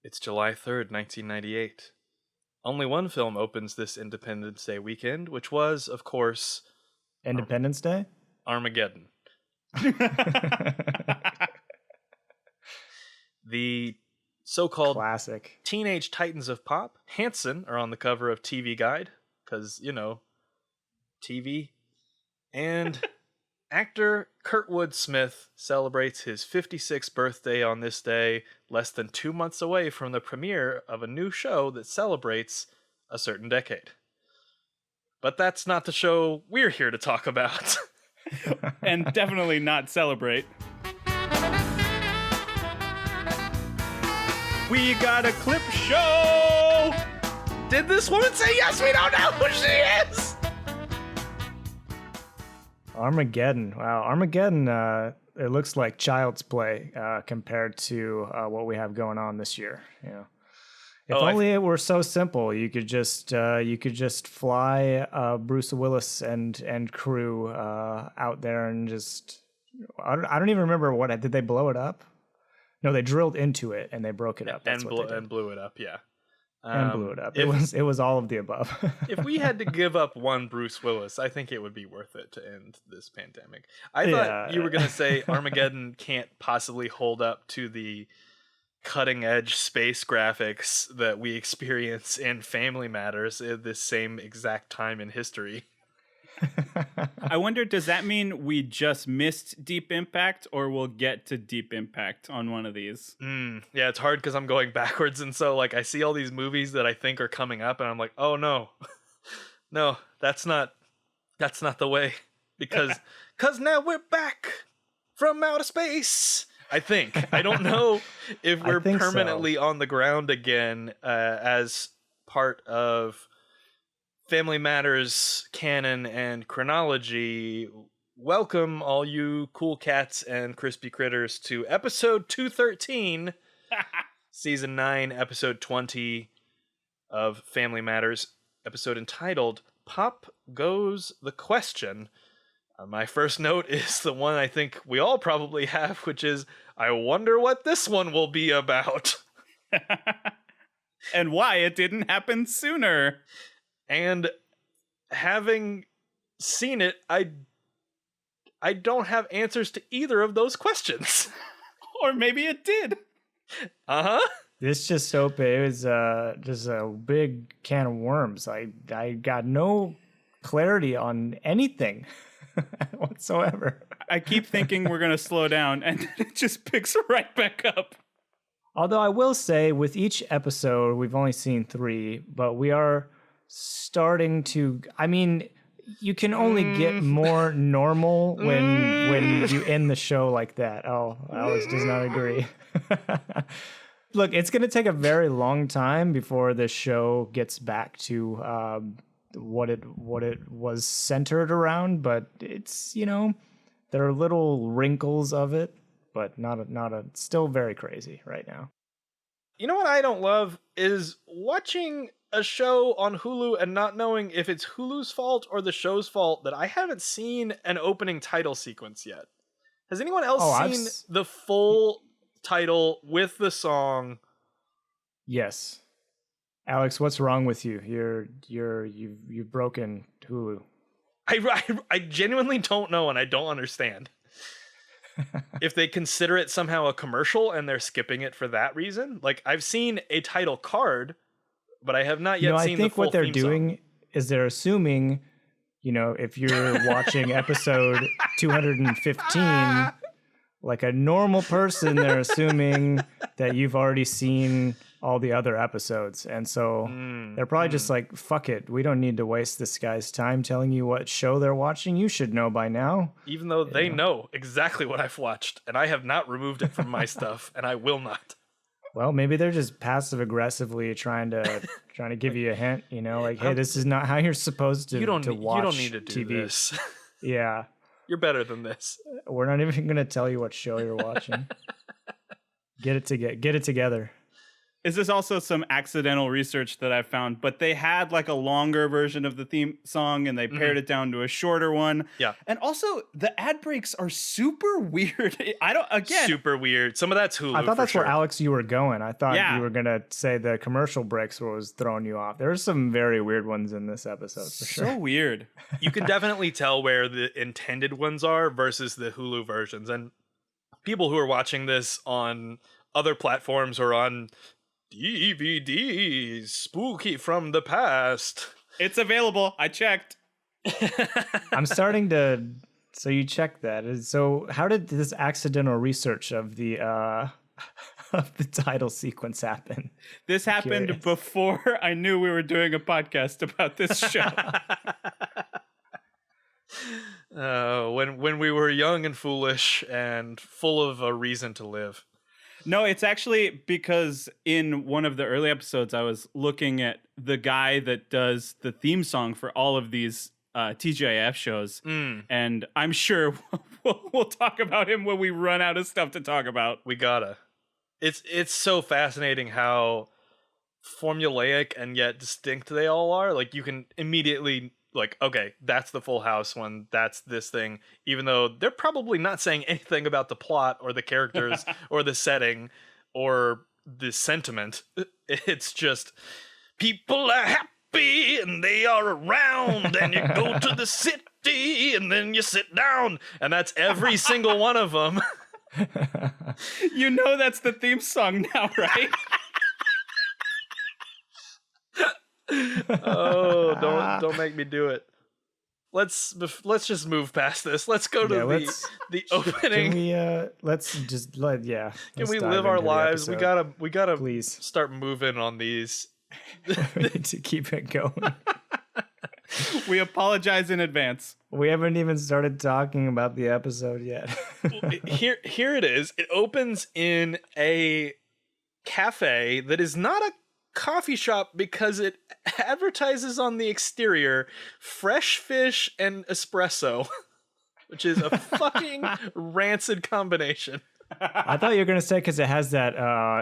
It's July 3rd, 1998. Only one film opens this Independence Day weekend, which was, of course, Independence Day? Armageddon. The so-called Classic. Teenage Titans of Pop, Hanson, are on the cover of TV Guide, because, TV. And actor Kurtwood Smith celebrates his 56th birthday on this day, less than 2 months away from the premiere of a new show that celebrates a certain decade. But that's not the show we're here to talk about. And definitely not celebrate. We got a clip show! Did this woman say yes? We don't know who she is! Armageddon. Wow, Armageddon, it looks like child's play compared to what we have going on this year. If only it were so simple. You could just fly Bruce Willis and crew out there and just. I don't even remember what did they blow it up? No, they drilled into it and they broke it up. That's and blew it up. Yeah. And blew it up. It was all of the above. If we had to give up one Bruce Willis, I think it would be worth it to end this pandemic. I thought you were going to say Armageddon can't possibly hold up to the cutting edge space graphics that we experience in Family Matters at this same exact time in history. I wonder, does that mean we just missed Deep Impact, or we'll get to Deep Impact on one of these? Yeah, it's hard because I'm going backwards, and so I see all these movies that I think are coming up, and I'm like, oh no, no, that's not the way, because now we're back from outer space. I think I don't know if we're permanently on the ground again as part of Family Matters canon and chronology. Welcome, all you cool cats and crispy critters, to episode 213, season 9, episode 20 of Family Matters, episode entitled Pop Goes the Question. My first note is the one I think we all probably have, which is, I wonder what this one will be about. And why it didn't happen sooner. And having seen it, I don't have answers to either of those questions. Or maybe it did. Uh-huh. This just opened. It was just a big can of worms. I got no clarity on anything whatsoever. I keep thinking we're going to slow down, and then it just picks right back up. Although I will say, with each episode, we've only seen 3, but we are starting to. I mean, you can only get more normal when you end the show like that. Oh, Alex does not agree. Look, it's going to take a very long time before this show gets back to what it was centered around, but it's, there are little wrinkles of it, but not still very crazy right now. You know what I don't love is watching a show on Hulu and not knowing if it's Hulu's fault or the show's fault that I haven't seen an opening title sequence yet. Has anyone else seen the full title with the song? Yes. Alex, what's wrong with you? You've broken Hulu. I genuinely don't know, and I don't understand. If they consider it somehow a commercial and they're skipping it for that reason. Like, I've seen a title card, but I have not yet seen the full theme song. I think what they're doing is they're assuming, if you're watching episode 215, like a normal person, they're assuming that you've already seen all the other episodes. And so they're probably just like, fuck it. We don't need to waste this guy's time telling you what show they're watching. You should know by now. Even though they know exactly what I've watched, and I have not removed it from my stuff, and I will not. Well, maybe they're just passive aggressively trying to give you a hint, like, hey, this is not how you're supposed to watch. You don't need to do TV. this. Yeah. You're better than this. We're not even going to tell you what show you're watching. Get it together. This is also some accidental research that I found, but they had like a longer version of the theme song and they pared it down to a shorter one. Yeah. And also the ad breaks are super weird. Super weird. Some of that's Hulu. I thought that's for where sure. Alex you were going. I thought Yeah. you were gonna say the commercial breaks was throwing you off. There's some very weird ones in this episode for sure. So weird. You can definitely tell where the intended ones are versus the Hulu versions. And people who are watching this on other platforms or on DVDs, spooky from the past. It's available. I checked. I'm starting to. So you checked that. So how did this accidental research of the of the title sequence happen? This happened Curious. before I knew we were doing a podcast about this show. When we were young and foolish and full of a reason to live. No, it's actually because in one of the early episodes, I was looking at the guy that does the theme song for all of these TGIF shows. And I'm sure we'll talk about him when we run out of stuff to talk about. We gotta. It's so fascinating how formulaic and yet distinct they all are. Like you can immediately okay, that's the Full House one, that's this thing, even though they're probably not saying anything about the plot or the characters or the setting or the sentiment. It's just people are happy and they are around and you go to the city and then you sit down, and that's every single one of them. You know that's the theme song now, right? Oh, don't make me do it. Let's just move past this. Let's go to the opening. Can we let's just let Can let's we dive live our into the lives? episode. We gotta Please. start moving on these. We need to keep it going. We apologize in advance. We haven't even started talking about the episode yet. Here it is. It opens in a cafe that is not a coffee shop because it advertises on the exterior fresh fish and espresso, which is a fucking rancid combination. I thought you were gonna say because it has that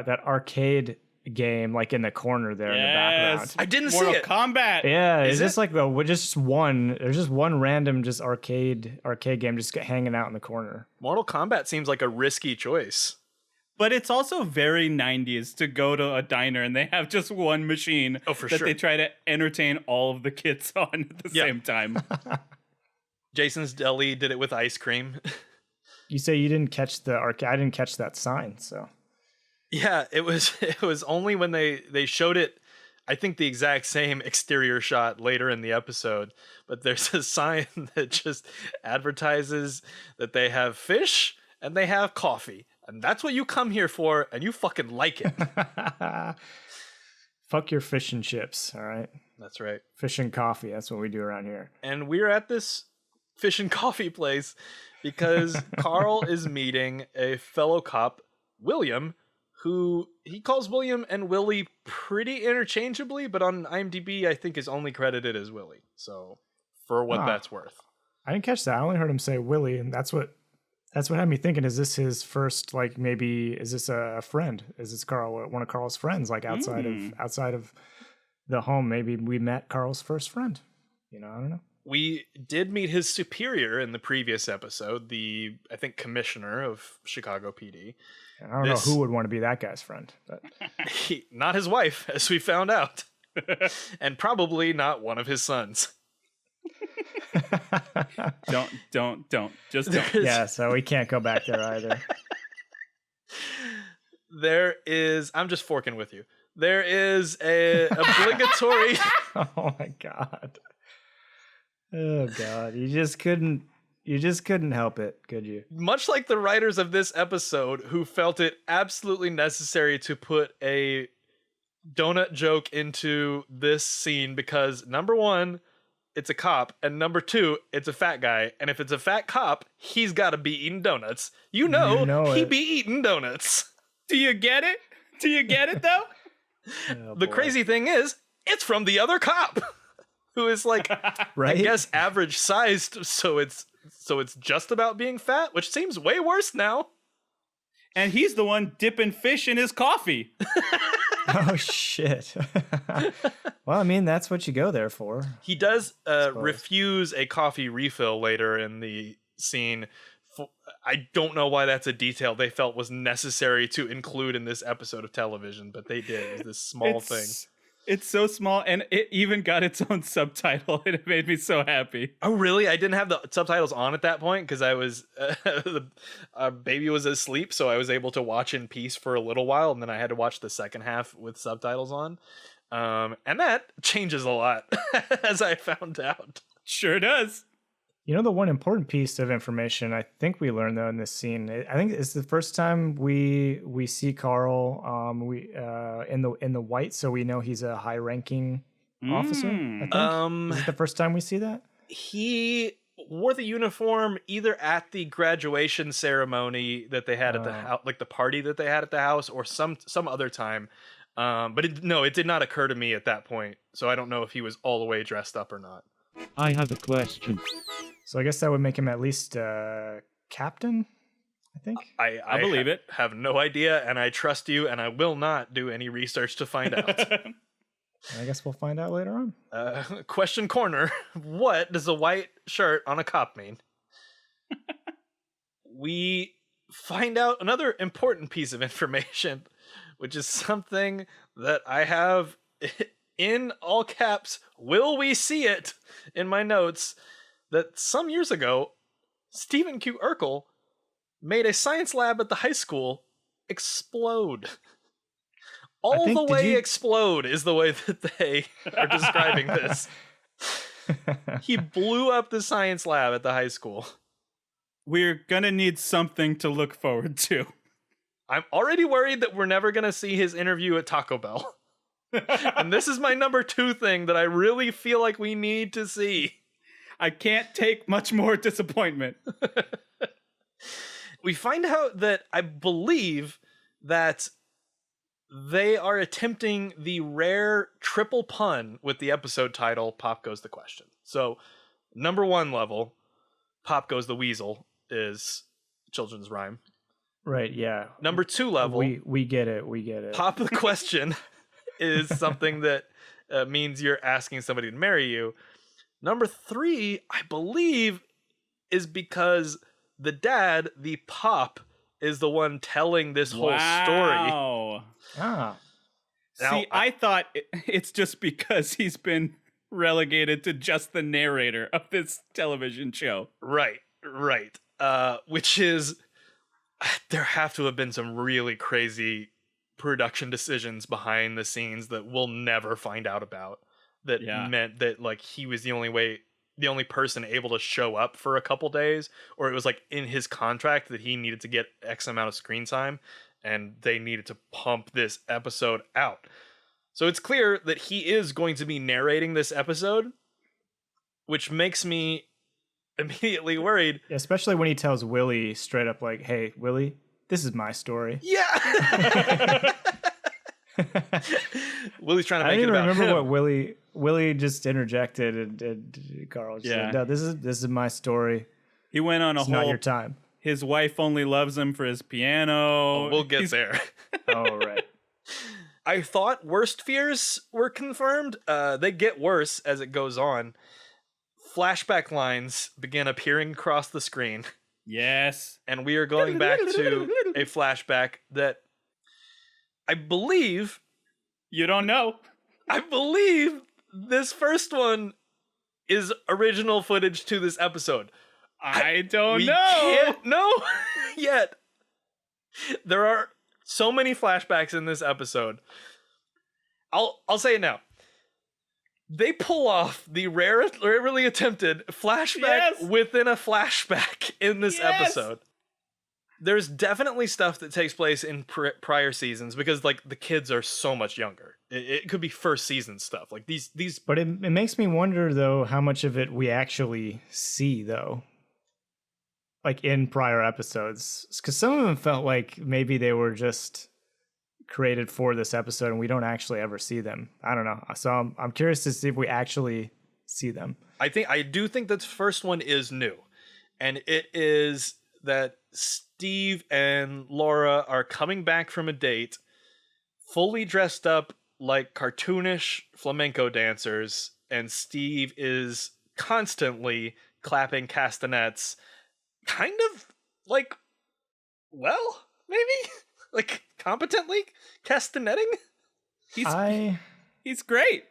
that arcade game like in the corner there in the background. I didn't Mortal see it. Kombat. Yeah, Is it's just like just one. There's just one random just arcade game just hanging out in the corner. Mortal Kombat seems like a risky choice. But it's also very 90s to go to a diner and they have just one machine For that sure. they try to entertain all of the kids on at the same time. Jason's Deli did it with ice cream. You say you didn't catch the arcade. I didn't catch that sign. So Yeah, it was only when they showed it, I think the exact same exterior shot later in the episode, but there's a sign that just advertises that they have fish and they have coffee. And that's what you come here for, and you fucking like it. fuck your fish and chips. All right, That's right. fish and coffee. That's what we do around here. And we're at this fish and coffee place because Carl is meeting a fellow cop, William, who he calls William and Willie pretty interchangeably, but on IMDb I think is only credited as Willie. So for what that's worth. I didn't catch that. I only heard him say Willie, and that's what had me thinking. Is this his first? Like maybe is this a friend? Is this Carl one of Carl's friends? Like outside of the home, maybe we met Carl's first friend. You know, I don't know. We did meet his superior in the previous episode, the, I think, commissioner of Chicago PD. I don't know who would want to be that guy's friend, but Not his wife, as we found out. And probably not one of his sons. Don't. Just don't. yeah. So we can't go back there either. There is, I'm just forking with you. There is a obligatory... Oh my god. Oh god. You just couldn't help it, could you? Much like the writers of this episode who felt it absolutely necessary to put a donut joke into this scene because number one, it's a cop, and number two, it's a fat guy, and if it's a fat cop, he's got to be eating donuts. You know he it. be eating donuts. Do you get it? Do you get it though? Oh, The boy. crazy thing is, it's from the other cop, who is like, right? I guess average sized, so it's just about being fat, which seems way worse now. And he's the one dipping fish in his coffee. Oh shit. Well, I mean, that's what you go there for. He does refuse a coffee refill later in the scene. I don't know why that's a detail they felt was necessary to include in this episode of television, but they did. It was this small thing. It's so small, and it even got its own subtitle, and it made me so happy. Oh, really? I didn't have the subtitles on at that point because I was the baby was asleep, so I was able to watch in peace for a little while, and then I had to watch the second half with subtitles on. And that changes a lot, as I found out. Sure does. You know, the one important piece of information I think we learned though in this scene, I think it's the first time we see Carl in the white, so we know he's a high-ranking officer. I think. Is it the first time we see that? He wore the uniform either at the graduation ceremony that they had at the house, like the party that they had at the house, or some other time. But it did not occur to me at that point, so I don't know if he was all the way dressed up or not. I have a question. So I guess that would make him at least captain, I think. I believe it. Have no idea, and I trust you, and I will not do any research to find out. I guess we'll find out later on. Question corner. What does a white shirt on a cop mean? We find out another important piece of information, which is something that I have in all caps, will we see it, in my notes, that some years ago, Stephen Q. Urkel made a science lab at the high school explode. Explode is the way that they are describing this. He blew up the science lab at the high school. We're gonna need something to look forward to. I'm already worried that we're never gonna see his interview at Taco Bell. And this is my number 2 thing that I really feel like we need to see. I can't take much more disappointment. We find out that I believe that they are attempting the rare triple pun with the episode title, Pop Goes the Question. So, number 1 level, Pop Goes the Weasel, is children's rhyme. Right, yeah. Number 2 level, we get it. Pop the Question is something that means you're asking somebody to marry you. Number 3, I believe, is because the dad, the pop, is the one telling this whole story. Ah. See, I thought it's just because he's been relegated to just the narrator of this television show. Right. Which is, there have to have been some really crazy production decisions behind the scenes that we'll never find out about. That meant that like he was the only person able to show up for a couple days, or it was like in his contract that he needed to get X amount of screen time, and they needed to pump this episode out. So it's clear that he is going to be narrating this episode, which makes me immediately worried. Especially when he tells Willie straight up like, "Hey, Willie, this is my story." Yeah. Willie's trying to make it about him. I don't even remember what Willie just interjected, and Carl just said, "No, this is my story." He went on it's not your time. His wife only loves him for his piano. Oh, we'll get there. Oh, right. I thought worst fears were confirmed. They get worse as it goes on. Flashback lines begin appearing across the screen. Yes. And we are going back to a flashback that I believe... You don't know. I believe this first one is original footage to this episode. I don't we know. Can't know yet. There are so many flashbacks in this episode. I'll say it now. They pull off the rarely attempted flashback within a flashback in this episode. There's definitely stuff that takes place in prior seasons because like the kids are so much younger. It could be first season stuff like these. But it makes me wonder though how much of it we actually see though. Like in prior episodes, because some of them felt like maybe they were just created for this episode and we don't actually ever see them. I don't know. So I'm curious to see if we actually see them. I do think that the first one is new, and it is that Steve and Laura are coming back from a date fully dressed up like cartoonish flamenco dancers, and Steve is constantly clapping castanets, kind of like, well, maybe like competently castanetting. He's great.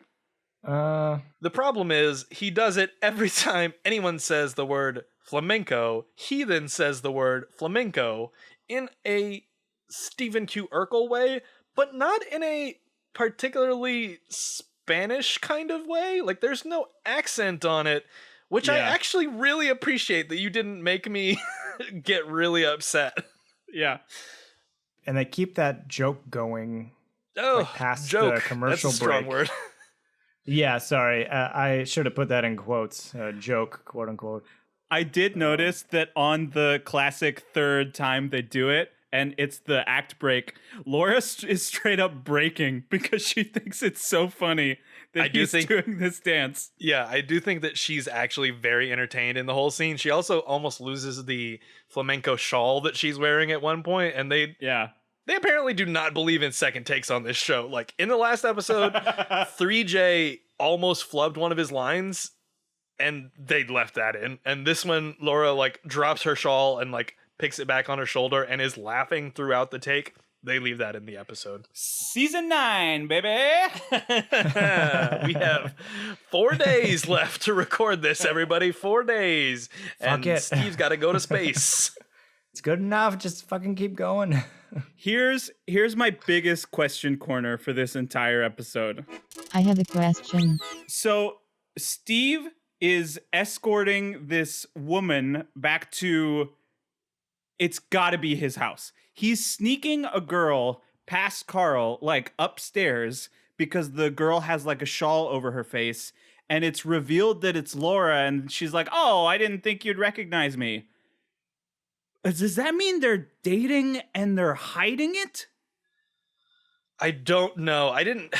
The problem is he does it every time anyone says the word flamenco. He then says the word flamenco in a Stephen Q. Urkel way, but not in a particularly Spanish kind of way. Like, there's no accent on it, which I actually really appreciate that you didn't make me get really upset. Yeah. And they keep that joke going past joke. the commercial That's a strong break. word. Yeah, sorry. I should have put that in quotes. Joke, quote unquote. I did notice that on the classic third time they do it, and it's the act break, Laura is straight up breaking because she thinks it's so funny that he's doing this dance. Yeah, I do think that she's actually very entertained in the whole scene. She also almost loses the flamenco shawl that she's wearing at one point, and they apparently do not believe in second takes on this show. Like, in the last episode, 3J almost flubbed one of his lines, and they left that in. And this one, Laura, like, drops her shawl and, like, picks it back on her shoulder and is laughing throughout the take. They leave that in the episode. Season 9, baby! We have 4 days left to record this, everybody. 4 days. Fuck it. Steve's got to go to space. It's good enough. Just fucking keep going. Here's my biggest question corner for this entire episode. I have a question. So Steve is escorting this woman back to, it's gotta be his house. He's sneaking a girl past Carl, like upstairs, because the girl has like a shawl over her face, and it's revealed that it's Laura, and she's like, oh, I didn't think you'd recognize me. Does that mean they're dating and they're hiding it? I don't know. I didn't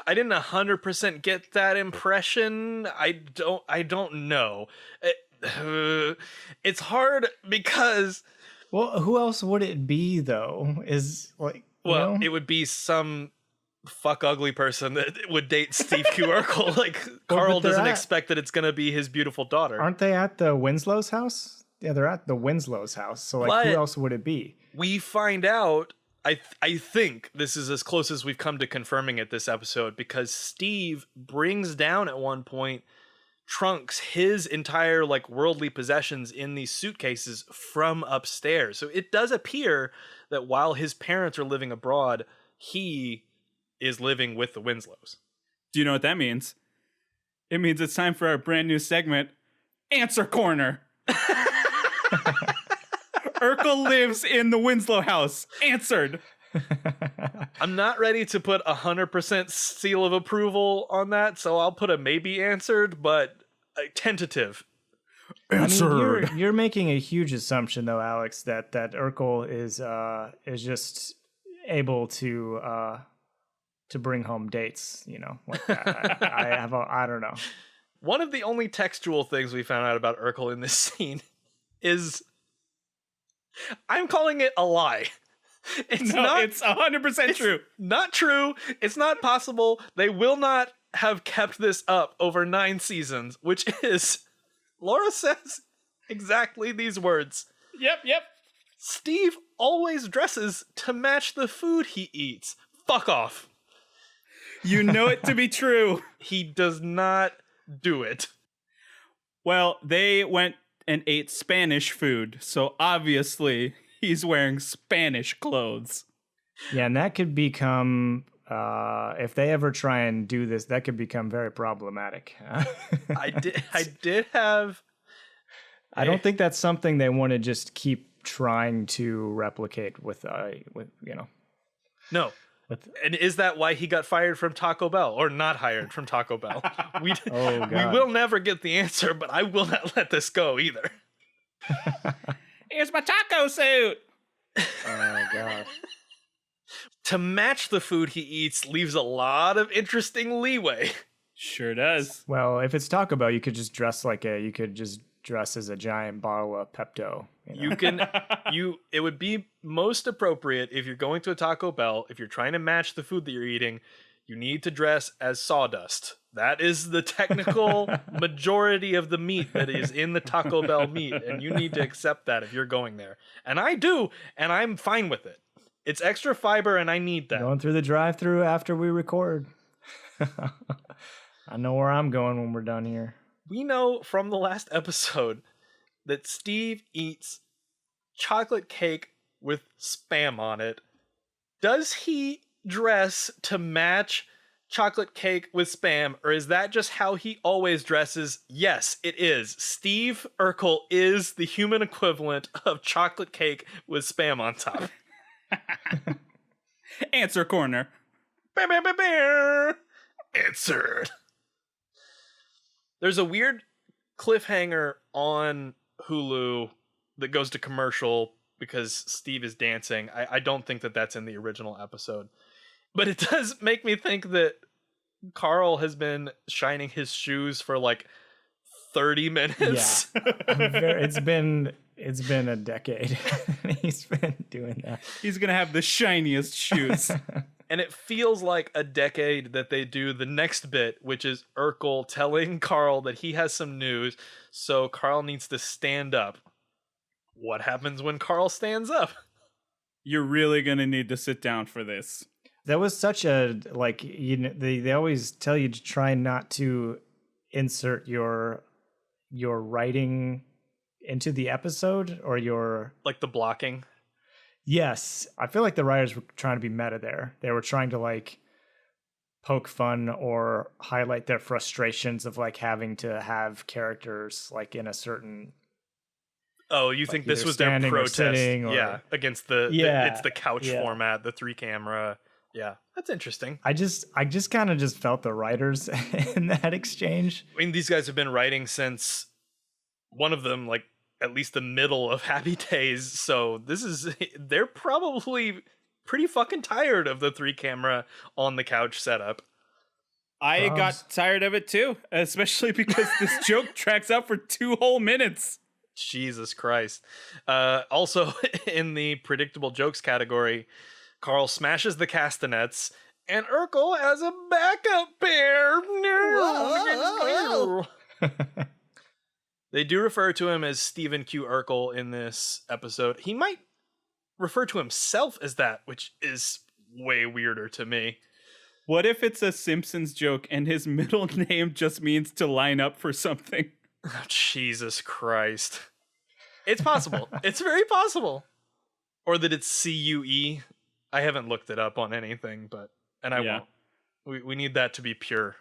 100% get that impression. I don't know. It's hard because, Well, who else would it be though? Is like, well, it would be some fuck ugly person that would date Steve Q. Urkel. Like, Carl doesn't expect that it's gonna be his beautiful daughter. Aren't they at the Winslow's house? Yeah, they're at the Winslow's house. So like, who else would it be? We find out. I think this is as close as we've come to confirming it this episode, because Steve brings down at one point trunks his entire like worldly possessions in these suitcases from upstairs. So it does appear that while his parents are living abroad, he is living with the Winslows. Do you know what that means? It means it's time for our brand new segment, Answer Corner. Urkel lives in the Winslow house. Answered. I'm not ready to put 100% seal of approval on that, so I'll put a maybe answered, but tentative. Answered. I mean, you're making a huge assumption though, Alex, that Urkel is just able to bring home dates. You know, like that. I don't know. One of the only textual things we found out about Urkel in this scene is, I'm calling it a lie. It's 100% true. Not true. It's not possible. They will not have kept this up over 9 seasons, which is, Laura says exactly these words. Yep. Steve always dresses to match the food he eats. Fuck off. You know it to be true. He does not do it. Well, they went and ate Spanish food, so obviously he's wearing Spanish clothes. Yeah, and that could become, if they ever try and do this, that could become very problematic. I did have. I don't think that's something they want to just keep trying to replicate with you know. No. And is that why he got fired from Taco Bell, or not hired from Taco Bell? We will never get the answer, but I will not let this go either. Here's my taco suit. Oh god. To match the food he eats leaves a lot of interesting leeway. Sure does. Well, if it's Taco Bell, you could just dress as a giant bottle of Pepto. It would be most appropriate if you're going to a Taco Bell, if you're trying to match the food that you're eating, you need to dress as sawdust. That is the technical majority of the meat that is in the Taco Bell meat, and you need to accept that if you're going there. And I do, and I'm fine with it. It's extra fiber, and I need that. Going through the drive-thru after we record. I know where I'm going when we're done here. We know from the last episode that Steve eats chocolate cake with Spam on it. Does he dress to match chocolate cake with Spam, or is that just how he always dresses? Yes, it is. Steve Urkel is the human equivalent of chocolate cake with Spam on top. Answer corner. Bam, bam, bam, bam. Answered. There's a weird cliffhanger on Hulu that goes to commercial because Steve is dancing. I don't think that that's in the original episode. But it does make me think that Carl has been shining his shoes for like 30 minutes. Yeah. It's been a decade. He's been doing that. He's going to have the shiniest shoes. And it feels like a decade that they do the next bit, which is Urkel telling Carl that he has some news, so Carl needs to stand up. What happens when Carl stands up? You're really going to need to sit down for this. That was such a, like, you know, they always tell you to try not to insert your writing into the episode or your... Like the blocking? Yes. I feel like the writers were trying to be meta there. They were trying to, like, poke fun or highlight their frustrations of, like, having to have characters, like, in a certain... Oh, you think this was their protest? Yeah, against it's the couch format, the 3-camera... Yeah, that's interesting. I just kind of just felt the writers in that exchange. I mean, these guys have been writing since one of them, like, at least the middle of Happy Days. So they're probably pretty fucking tired of the 3-camera on the couch setup. I got tired of it too, especially because this joke tracks out for 2 whole minutes. Jesus Christ. Also, in the predictable jokes category, Carl smashes the castanets, and Urkel has a backup pair. No. They do refer to him as Stephen Q. Urkel in this episode. He might refer to himself as that, which is way weirder to me. What if it's a Simpsons joke and his middle name just means to line up for something? Oh, Jesus Christ. It's possible. It's very possible. Or that it's CUE. I haven't looked it up on anything, and I won't. We need that to be pure.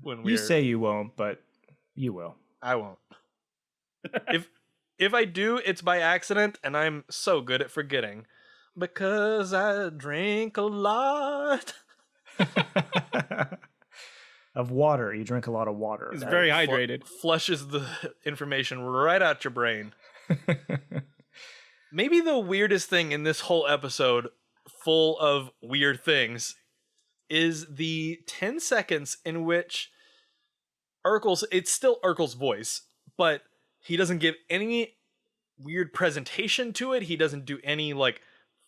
You say you won't, but you will. I won't. If I do, it's by accident, and I'm so good at forgetting. Because I drink a lot. Of water. You drink a lot of water. He's very hydrated. Flushes the information right out your brain. Maybe the weirdest thing in this whole episode, full of weird things, is the 10 seconds in which it's still Urkel's voice, but he doesn't give any weird presentation to it. He doesn't do any, like,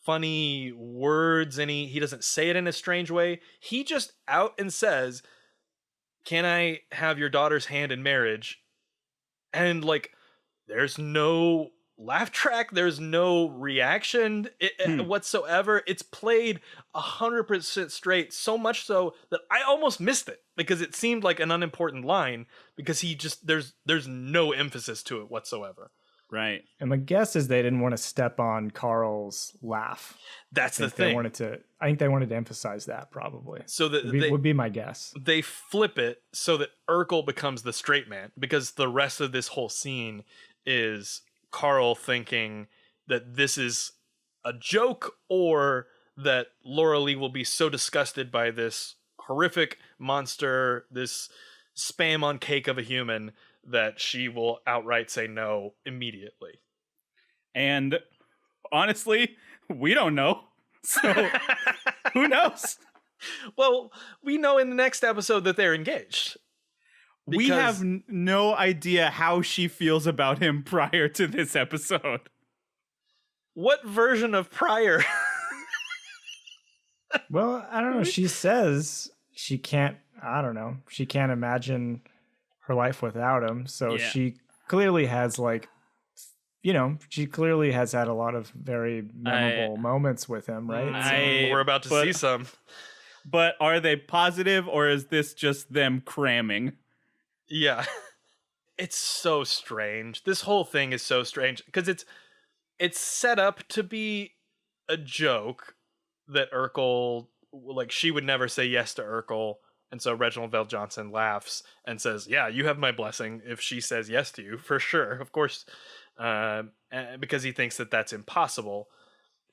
funny words. He doesn't say it in a strange way. He just out and says, "Can I have your daughter's hand in marriage?" And, like, there's no laugh track, there's no reaction whatsoever. It's played 100% straight, so much so that I almost missed it because it seemed like an unimportant line because there's no emphasis to it whatsoever. Right. And my guess is they didn't want to step on Carl's laugh. That's the thing. I think they wanted to emphasize that probably. So that would be my guess. They flip it so that Urkel becomes the straight man because the rest of this whole scene is Carl thinking that this is a joke or that Laura Lee will be so disgusted by this horrific monster, this spam on cake of a human, that she will outright say no immediately. And honestly, we don't know. So who knows? Well, we know in the next episode that they're engaged. We have no idea how she feels about him prior to this episode. What version of prior? Well, I don't know. She says she can't, I don't know. She can't imagine her life without him. So she clearly has she clearly has had a lot of very memorable moments with him, right? We're about to see some. But are they positive, or is this just them cramming? Yeah. It's so strange. This whole thing is so strange because it's set up to be a joke that Urkel, like, she would never say yes to Urkel, and so Reginald Vell Johnson laughs and says, yeah, you have my blessing if she says yes to you, for sure, of course, because he thinks that that's impossible,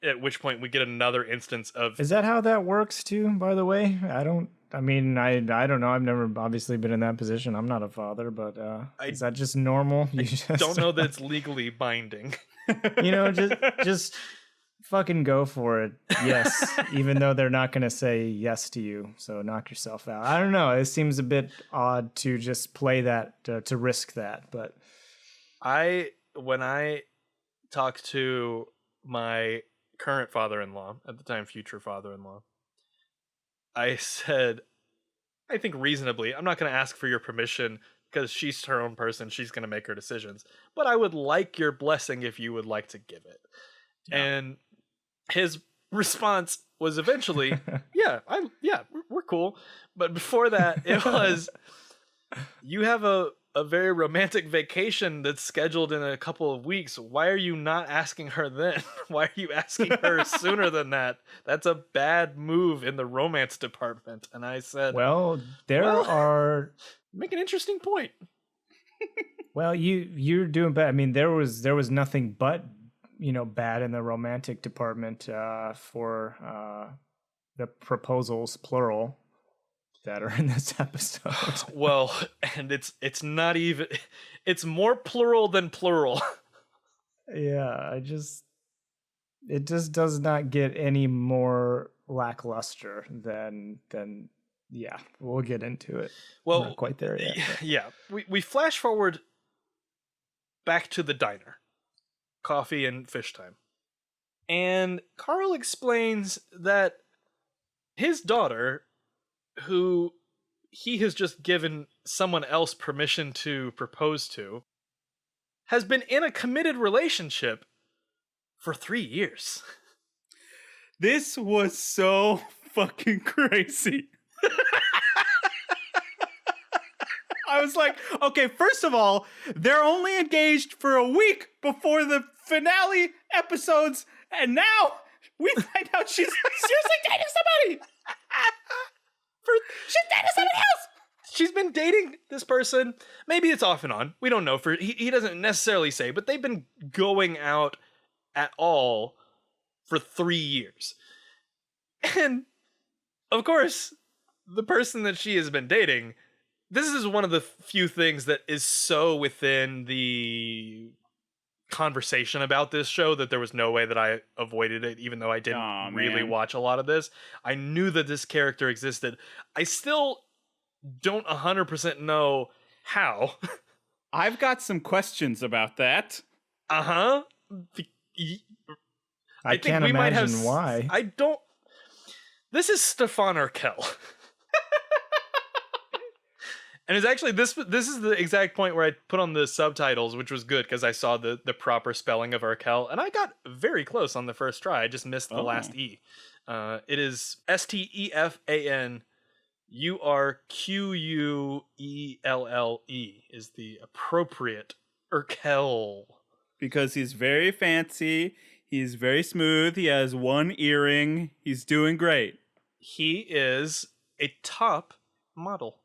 at which point we get another instance of... Is that how that works, too, by the way? I don't know. I've never obviously been in that position. I'm not a father, but is that just normal? I don't know that it's legally binding. Just fucking go for it. Yes, even though they're not going to say yes to you. So knock yourself out. I don't know. It seems a bit odd to just play that, to risk that. But when I talked to my current father-in-law, at the time future father-in-law, I said, I think reasonably, I'm not going to ask for your permission because she's her own person. She's going to make her decisions. But I would like your blessing if you would like to give it. Yeah. And his response was eventually, we're cool. But before that, it was, you have a very romantic vacation that's scheduled in a couple of weeks. Why are you not asking her then? Why are you asking her sooner than that? That's a bad move in the romance department. And I said, make an interesting point. Well, you're doing bad. I mean, there was nothing but, bad in the romantic department for the proposals, plural, that are in this episode. Well, and it's not even, it's more plural than plural. Yeah, it just does not get any more lackluster than we'll get into it. Well, we're not quite there yet. Yeah. We flash forward back to the diner. Coffee and fish time. And Carl explains that his daughter, who he has just given someone else permission to propose to, has been in a committed relationship for 3 years. This was so fucking crazy. I was like, okay, first of all, they're only engaged for a week before the finale episodes, and now we find out she's seriously dating somebody. She's dating somebody else. She's been dating this person. Maybe it's off and on. We don't know. He doesn't necessarily say, but they've been going out at all for 3 years. And, of course, the person that she has been dating, this is one of the few things that is so within the conversation about this show that there was no way that I avoided it, even though I didn't really watch a lot of this. I knew that this character existed. I still don't 100% know how. I've got some questions about that. I can't imagine why. I don't. This is Stefan Urkel. And it's actually this is the exact point where I put on the subtitles, which was good because I saw the proper spelling of Urkel, and I got very close on the first try. I just missed the last E. It is Stefan Urquelle is the appropriate Urkel. Because he's very fancy, he's very smooth, he has one earring, he's doing great. He is a top model.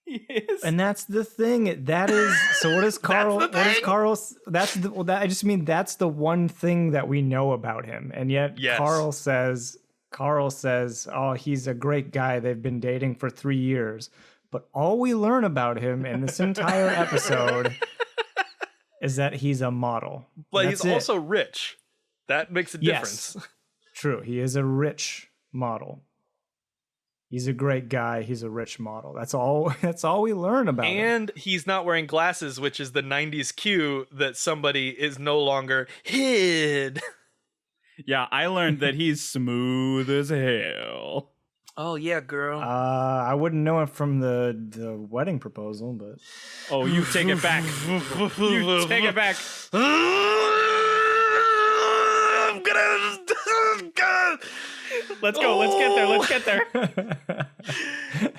Yes. And that's the thing. That is, so what is Carl? What is Carl? That's the one thing that we know about him. And yet Carl says, oh, he's a great guy. They've been dating for 3 years. But all we learn about him in this entire episode is that he's a model. But he's also rich. That makes a difference. Yes, true. He is a rich model. He's a great guy. He's a rich model. That's all. That's all we learn about him. And he's not wearing glasses, which is the 90s cue that somebody is no longer hid. Yeah, I learned that he's smooth as hell. Oh, yeah, girl. I wouldn't know it from the wedding proposal, but Oh, you take it back. You take it back. I'm gonna... Let's go. Let's get there.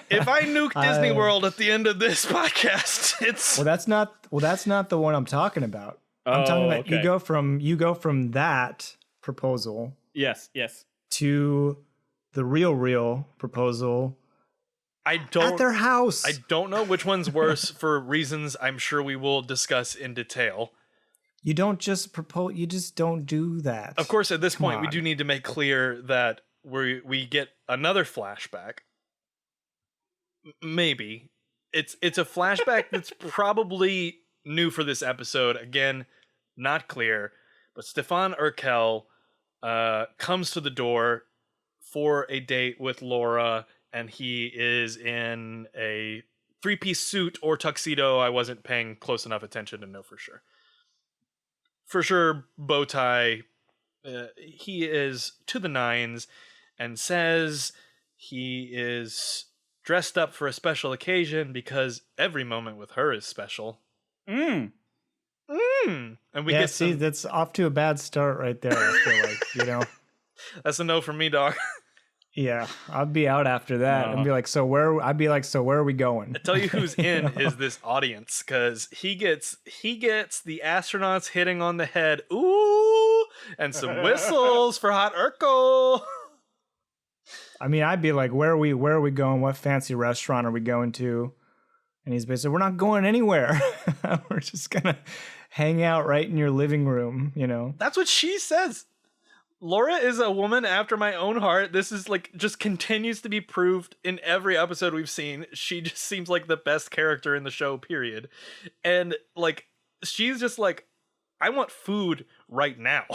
If I nuke Disney World at the end of this podcast, it's... well, that's not the one I'm talking about. I'm talking about okay. you go from that proposal Yes. to the real proposal at their house. I don't know which one's worse for reasons I'm sure we will discuss in detail. You don't just propose. You just don't do that. Of course, at this point, we on. do need to make clear that we get another flashback. Maybe it's a flashback that's probably new for this episode. Again, not clear. But Stefan Urkel comes to the door for a date with Laura, and he is in a 3-piece suit or tuxedo. I wasn't paying close enough attention to know for sure. For sure, bow tie. He is to the nines and says he is dressed up for a special occasion because every moment with her is special. And we get see, that's off to a bad start right there. I feel like, That's a no from me, dog. Yeah, I'd be out after that and be like, so where are we going? I tell you who's in is this audience, because he gets the astronauts hitting on the head, ooh, and some whistles for Hot Urkel. I mean, I'd be like, where are we going? What fancy restaurant are we going to? And he's basically, we're not going anywhere. We're just gonna hang out right in your living room, That's what she says. Laura is a woman after my own heart. This is just continues to be proved in every episode we've seen. She just seems like the best character in the show, period. And she's just like, I want food right now.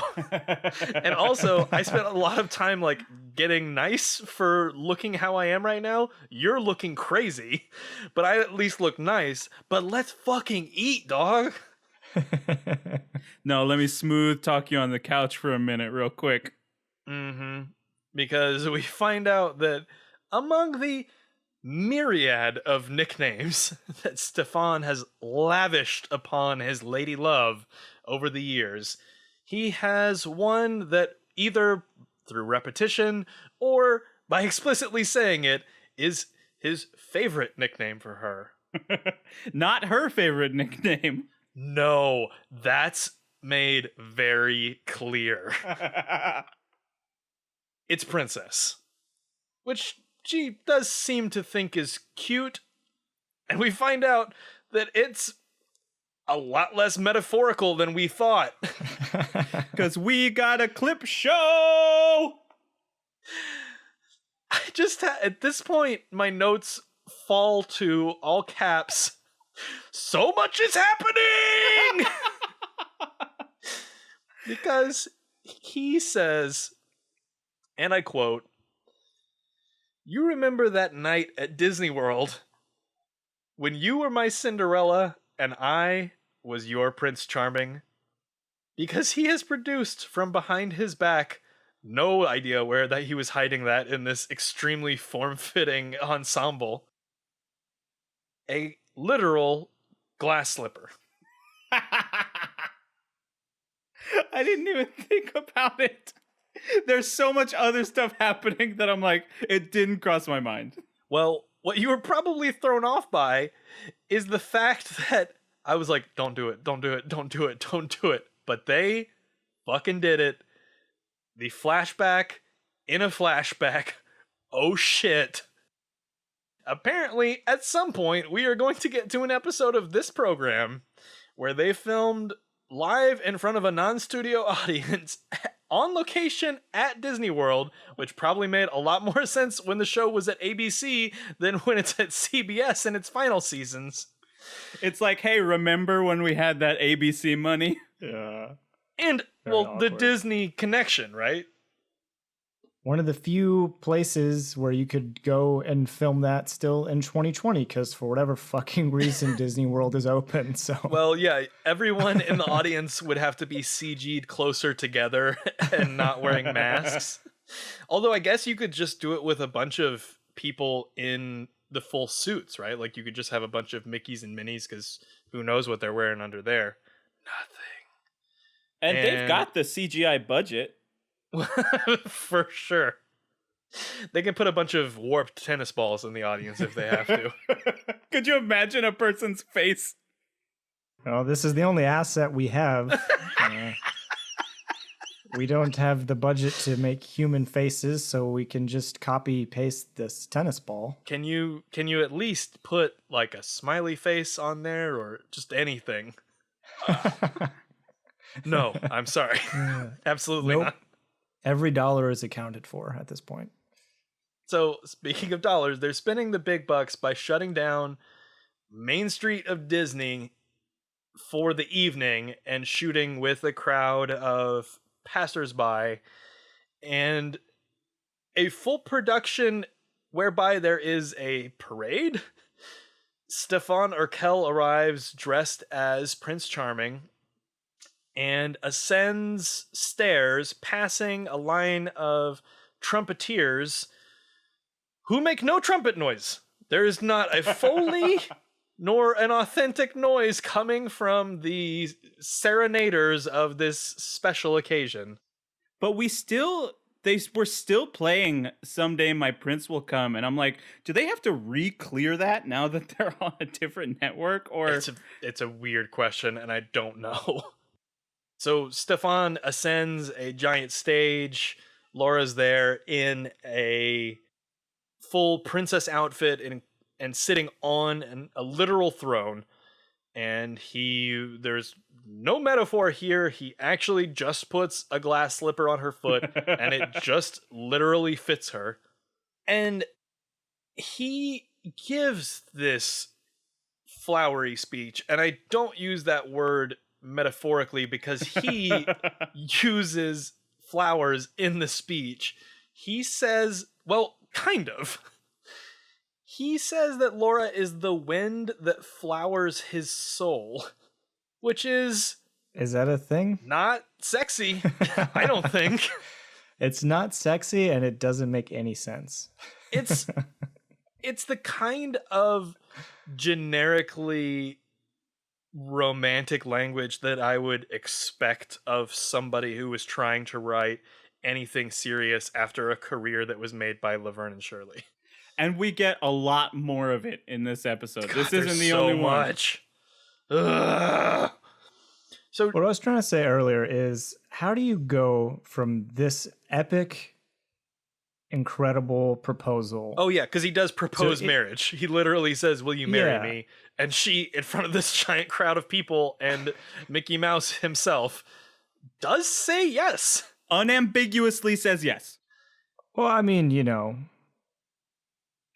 And also, I spent a lot of time getting nice for looking how I am right now. You're looking crazy, but I at least look nice. But let's fucking eat, dog. No, let me smooth talk you on the couch for a minute real quick. Because we find out that among the myriad of nicknames that Stefan has lavished upon his lady love over the years, he has one that either through repetition or by explicitly saying it is his favorite nickname for her. Not her favorite nickname. No, that's made very clear. It's Princess, which she does seem to think is cute, and we find out that it's a lot less metaphorical than we thought. Because we got a clip show! I just, at this point, my notes fall to all caps. So much is happening! Because he says, and I quote, "You remember that night at Disneyworld when you were my Cinderella and I was your Prince Charming?" Because he has produced from behind his back, no idea where that he was hiding that in this extremely form-fitting ensemble, a literal glass slipper. I didn't even think about it. There's so much other stuff happening that I'm like, it didn't cross my mind. Well, what you were probably thrown off by is the fact that I was like, don't do it, don't do it, don't do it, don't do it. But they fucking did it. The flashback in a flashback. Oh shit. Apparently, at some point, we are going to get to an episode of this program where they filmed live in front of a non-studio audience on location at Disney World, which probably made a lot more sense when the show was at ABC than when it's at CBS in its final seasons. It's like, hey, remember when we had that ABC money? Yeah. And, Very well, the awkward. Disney connection, right? one of the few places where you could go and film that still in 2020 because for whatever fucking reason Disney World is open. So Well, yeah, everyone in the audience would have to be CG'd closer together and not wearing masks. Although I guess you could just do it with a bunch of people in the full suits, right? Like you could just have a bunch of Mickeys and Minnies because who knows what they're wearing under there. And they've And- got the CGI budget. For sure. They can put a bunch of warped tennis balls in the audience if they have to. Could you imagine a person's face? well, this is the only asset we have. We don't have the budget to make human faces, so we can just copy paste this tennis ball. Can you at least put like a smiley face on there or just anything? No, I'm sorry. Absolutely Nope. not. Every dollar is accounted for at this point. So, speaking of dollars, they're spending the big bucks by shutting down Main Street of Disney for the evening and shooting with a crowd of passersby and a full production whereby there is a parade. Stefan Urkel arrives dressed as Prince Charming and ascends stairs, passing a line of trumpeteers who make no trumpet noise. There is not a Foley nor an authentic noise coming from the serenaders of this special occasion. But we're still playing Someday My Prince Will Come, and I'm like, do they have to re-clear that now that they're on a different network? Or It's a weird question, and I don't know. So Stefan ascends a giant stage. Laura's there in a full princess outfit and sitting on a literal throne. And there's no metaphor here. He actually just puts a glass slipper on her foot and it just literally fits her. And he gives this flowery speech. And I don't use that word metaphorically because he uses flowers in the speech. He says, well, kind of. He says that Laura is the wind that flowers his soul, which is that a thing? not sexy, I don't think. It's not sexy and it doesn't make any sense. It's the kind of generically romantic language that I would expect of somebody who was trying to write anything serious after a career that was made by Laverne and Shirley. and we get a lot more of it in this episode. God, This isn't there's the so only one. much. Ugh. So What I was trying to say earlier is, how do you go from this epic, incredible proposal? oh yeah, because he does propose So marriage. He literally says, "Will you marry Yeah. me?" And she, in front of this giant crowd of people and Mickey Mouse himself, does say yes. Unambiguously says yes. Well, I mean,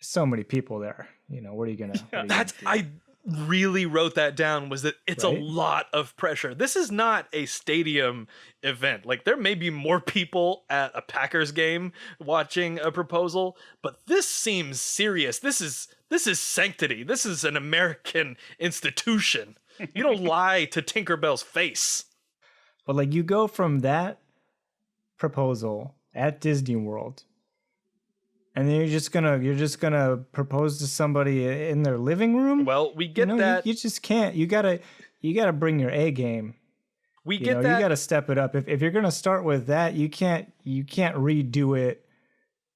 so many people there. What are you gonna? That's I really wrote that down. Was that it's Right? a lot of pressure. This is not a stadium event. Like there may be more people at a Packers game watching a proposal, but this seems serious. This is sanctity. This is an American institution. You don't lie to Tinkerbell's face. But like, you go from that proposal at Disney World, and then you're just gonna propose to somebody in their living room. Well, we get that. You just can't. You gotta bring your A game. We You get know, that. you gotta step it up. If you're gonna start with that, you can't redo it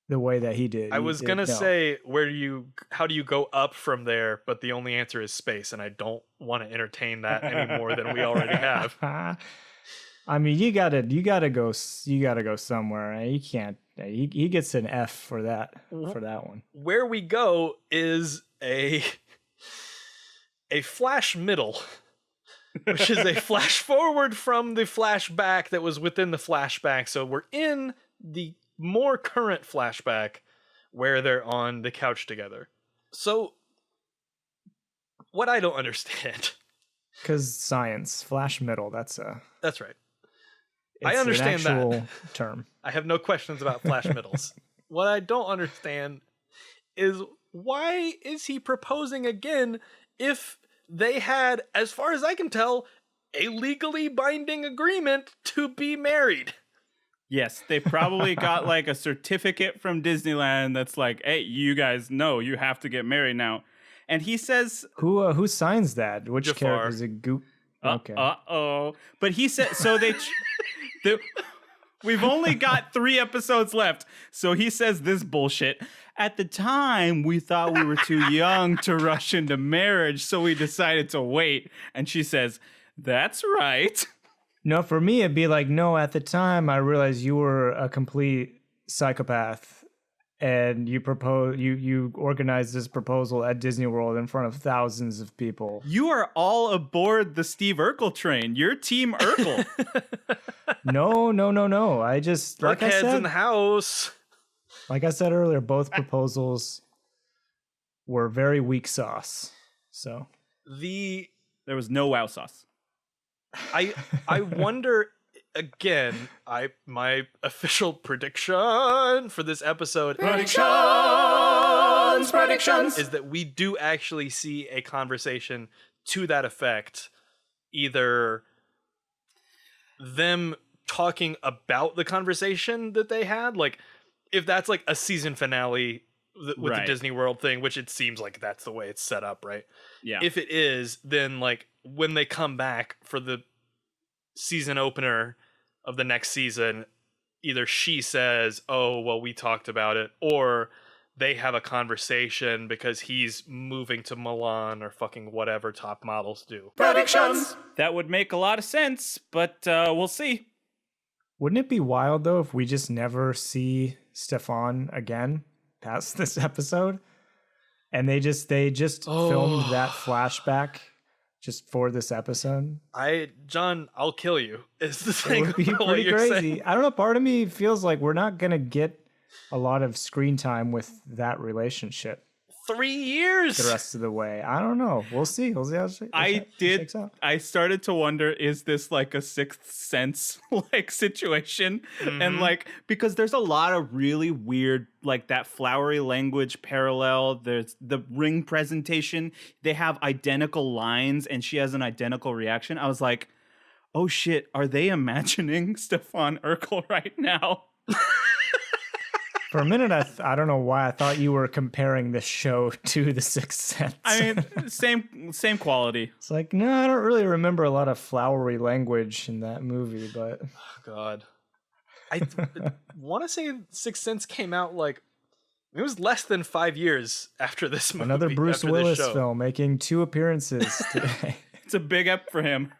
the way that he did. I was gonna say, how do you go up from there? But the only answer is space, and I don't want to entertain that any more than we already have. I mean, you gotta go somewhere. You can't. He gets an F for that one. Where we go is a flash middle, which is a flash forward from the flashback that was within the flashback. So we're in the more current flashback where they're on the couch together. So what I don't understand, Because science, flash middle. That's that's right, I understand an actual that term. I have no questions about Flash Middles. What I don't understand is why is he proposing again if they had, as far as I can tell, a legally binding agreement to be married? Yes, they probably got like a certificate from Disneyland that's like, hey, you guys know you have to get married now. And he says, Who signs that? Which Jafar. character is it? Goop. Okay. uh-oh. But he said, so we've only got 3 episodes left. So he says this bullshit. At the time, we thought we were too young to rush into marriage, so we decided to wait. And she says, that's right. No, for me, it'd be like, no, at the time, I realized you were a complete psychopath. And you organized this proposal at Disney World in front of thousands of people. You are all aboard the Steve Urkel train. You're Team Urkel. No. I just, like I Burkhead's in the said, house. like I said earlier, both proposals were very weak sauce. So There was no wow sauce. I wonder again. My official prediction for this episode Predictions is that we do actually see a conversation to that effect, either them talking about the conversation that they had, like if that's like a season finale with Right. the Disney World thing, which it seems like that's the way it's set up, right? Yeah. If it is, then like when they come back for the season opener of the next season, either she says, oh, well, we talked about it, or they have a conversation because he's moving to Milan or fucking whatever top models do. Predictions. That would make a lot of sense, but we'll see. wouldn't it be wild, though, if we just never see Stefan again past this episode? And they just filmed that flashback just for this episode? John, I'll kill you. Is the It thing would be about what pretty you're crazy. saying. I don't know. Part of me feels like we're not going to get a lot of screen time with that relationship 3 years. the rest of the way. I don't know. We'll see. We'll see how it shakes out. I started to wonder, is this like a Sixth Sense like situation? And like, because there's a lot of really weird, like that flowery language parallel. There's the ring presentation. They have identical lines and she has an identical reaction. I was like, oh shit, are they imagining Stefan Urkel right now? For a minute, I don't know why I thought you were comparing this show to The Sixth Sense. I mean, same quality. It's like, no, I don't really remember a lot of flowery language in that movie, but Oh, God. I want to say Sixth Sense came out like it was less than 5 years after this movie. another Bruce after this Willis show. film making 2 appearances today. It's a big up for him.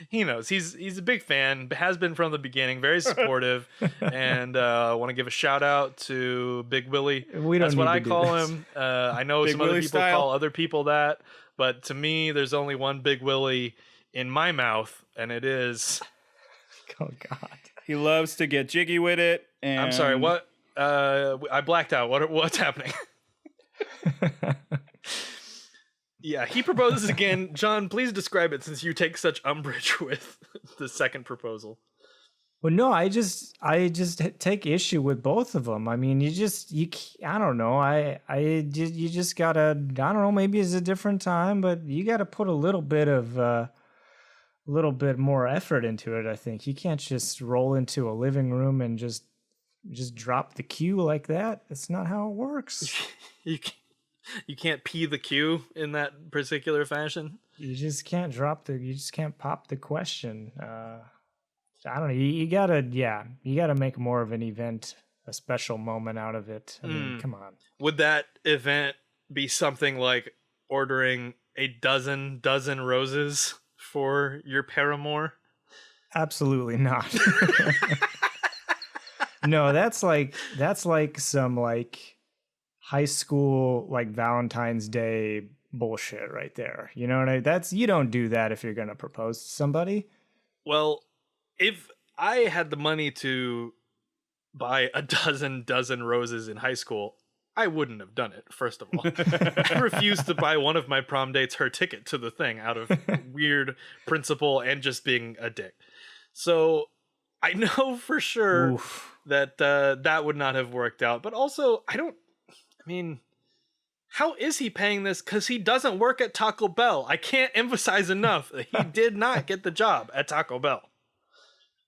He knows he's a big fan, has been from the beginning, very supportive, and I want to give a shout out to Big Willie. We don't That's what need I to do call this. him. I know Big some other Willie people style. call other people that, but to me, there's only one Big Willie in my mouth, and it is. Oh God. He loves to get jiggy with it. And I'm sorry. What? I blacked out. What's happening? Yeah, he proposes again. John, please describe it since you take such umbrage with the second proposal. Well, no, I just take issue with both of them. I mean, I don't know. You just gotta, I don't know, maybe it's a different time, but you gotta put a little bit more effort into it. I think you can't just roll into a living room and just drop the cue like that. That's not how it works. You can't pee the cue in that particular fashion. You just can't you just can't pop the question. I don't know. You gotta make more of an event, a special moment out of it. I mean, come on. Would that event be something like ordering a dozen roses for your paramour? Absolutely not. No, that's like some like high school like Valentine's Day bullshit right there. You know what I mean? You don't do that if you're gonna propose to somebody. Well, if I had the money to buy a dozen roses in high school, I wouldn't have done it, first of all. I refused to buy one of my prom dates her ticket to the thing out of weird principle and just being a dick. So I know for sure that that would not have worked out. But also, how is he paying this? Because he doesn't work at Taco Bell. I can't emphasize enough that he did not get the job at Taco Bell.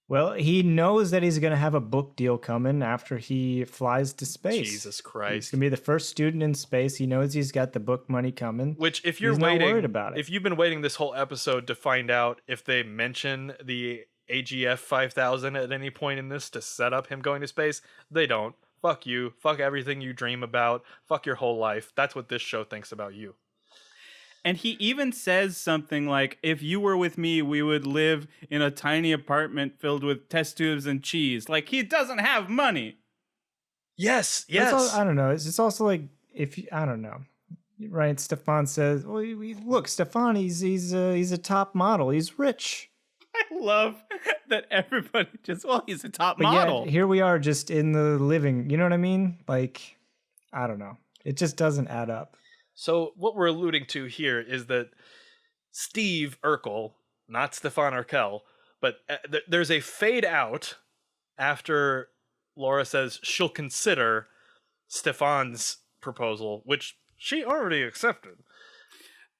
Well, he knows that he's going to have a book deal coming after he flies to space. Jesus He's Christ. going to be the first student in space. He knows he's got the book money coming. Which, if you're he's waiting, not worried about it. If you've been waiting this whole episode to find out if they mention the AGF 5000 at any point in this to set up him going to space, they don't. Fuck you. Fuck everything you dream about. Fuck your whole life. That's what this show thinks about you. And he even says something like, if you were with me, we would live in a tiny apartment filled with test tubes and cheese. Like, he doesn't have money. Yes. I don't know. It's also like, I don't know. Right? Stefan says, well, look, Stefan, he's a top model. He's rich. I love that everybody he's a top But model. yet, here we are just in the living. You know what I mean? Like, I don't know. It just doesn't add up. So what we're alluding to here is that Steve Urkel, not Stefan Urkel, but there's a fade out after Laura says she'll consider Stefan's proposal, which she already accepted.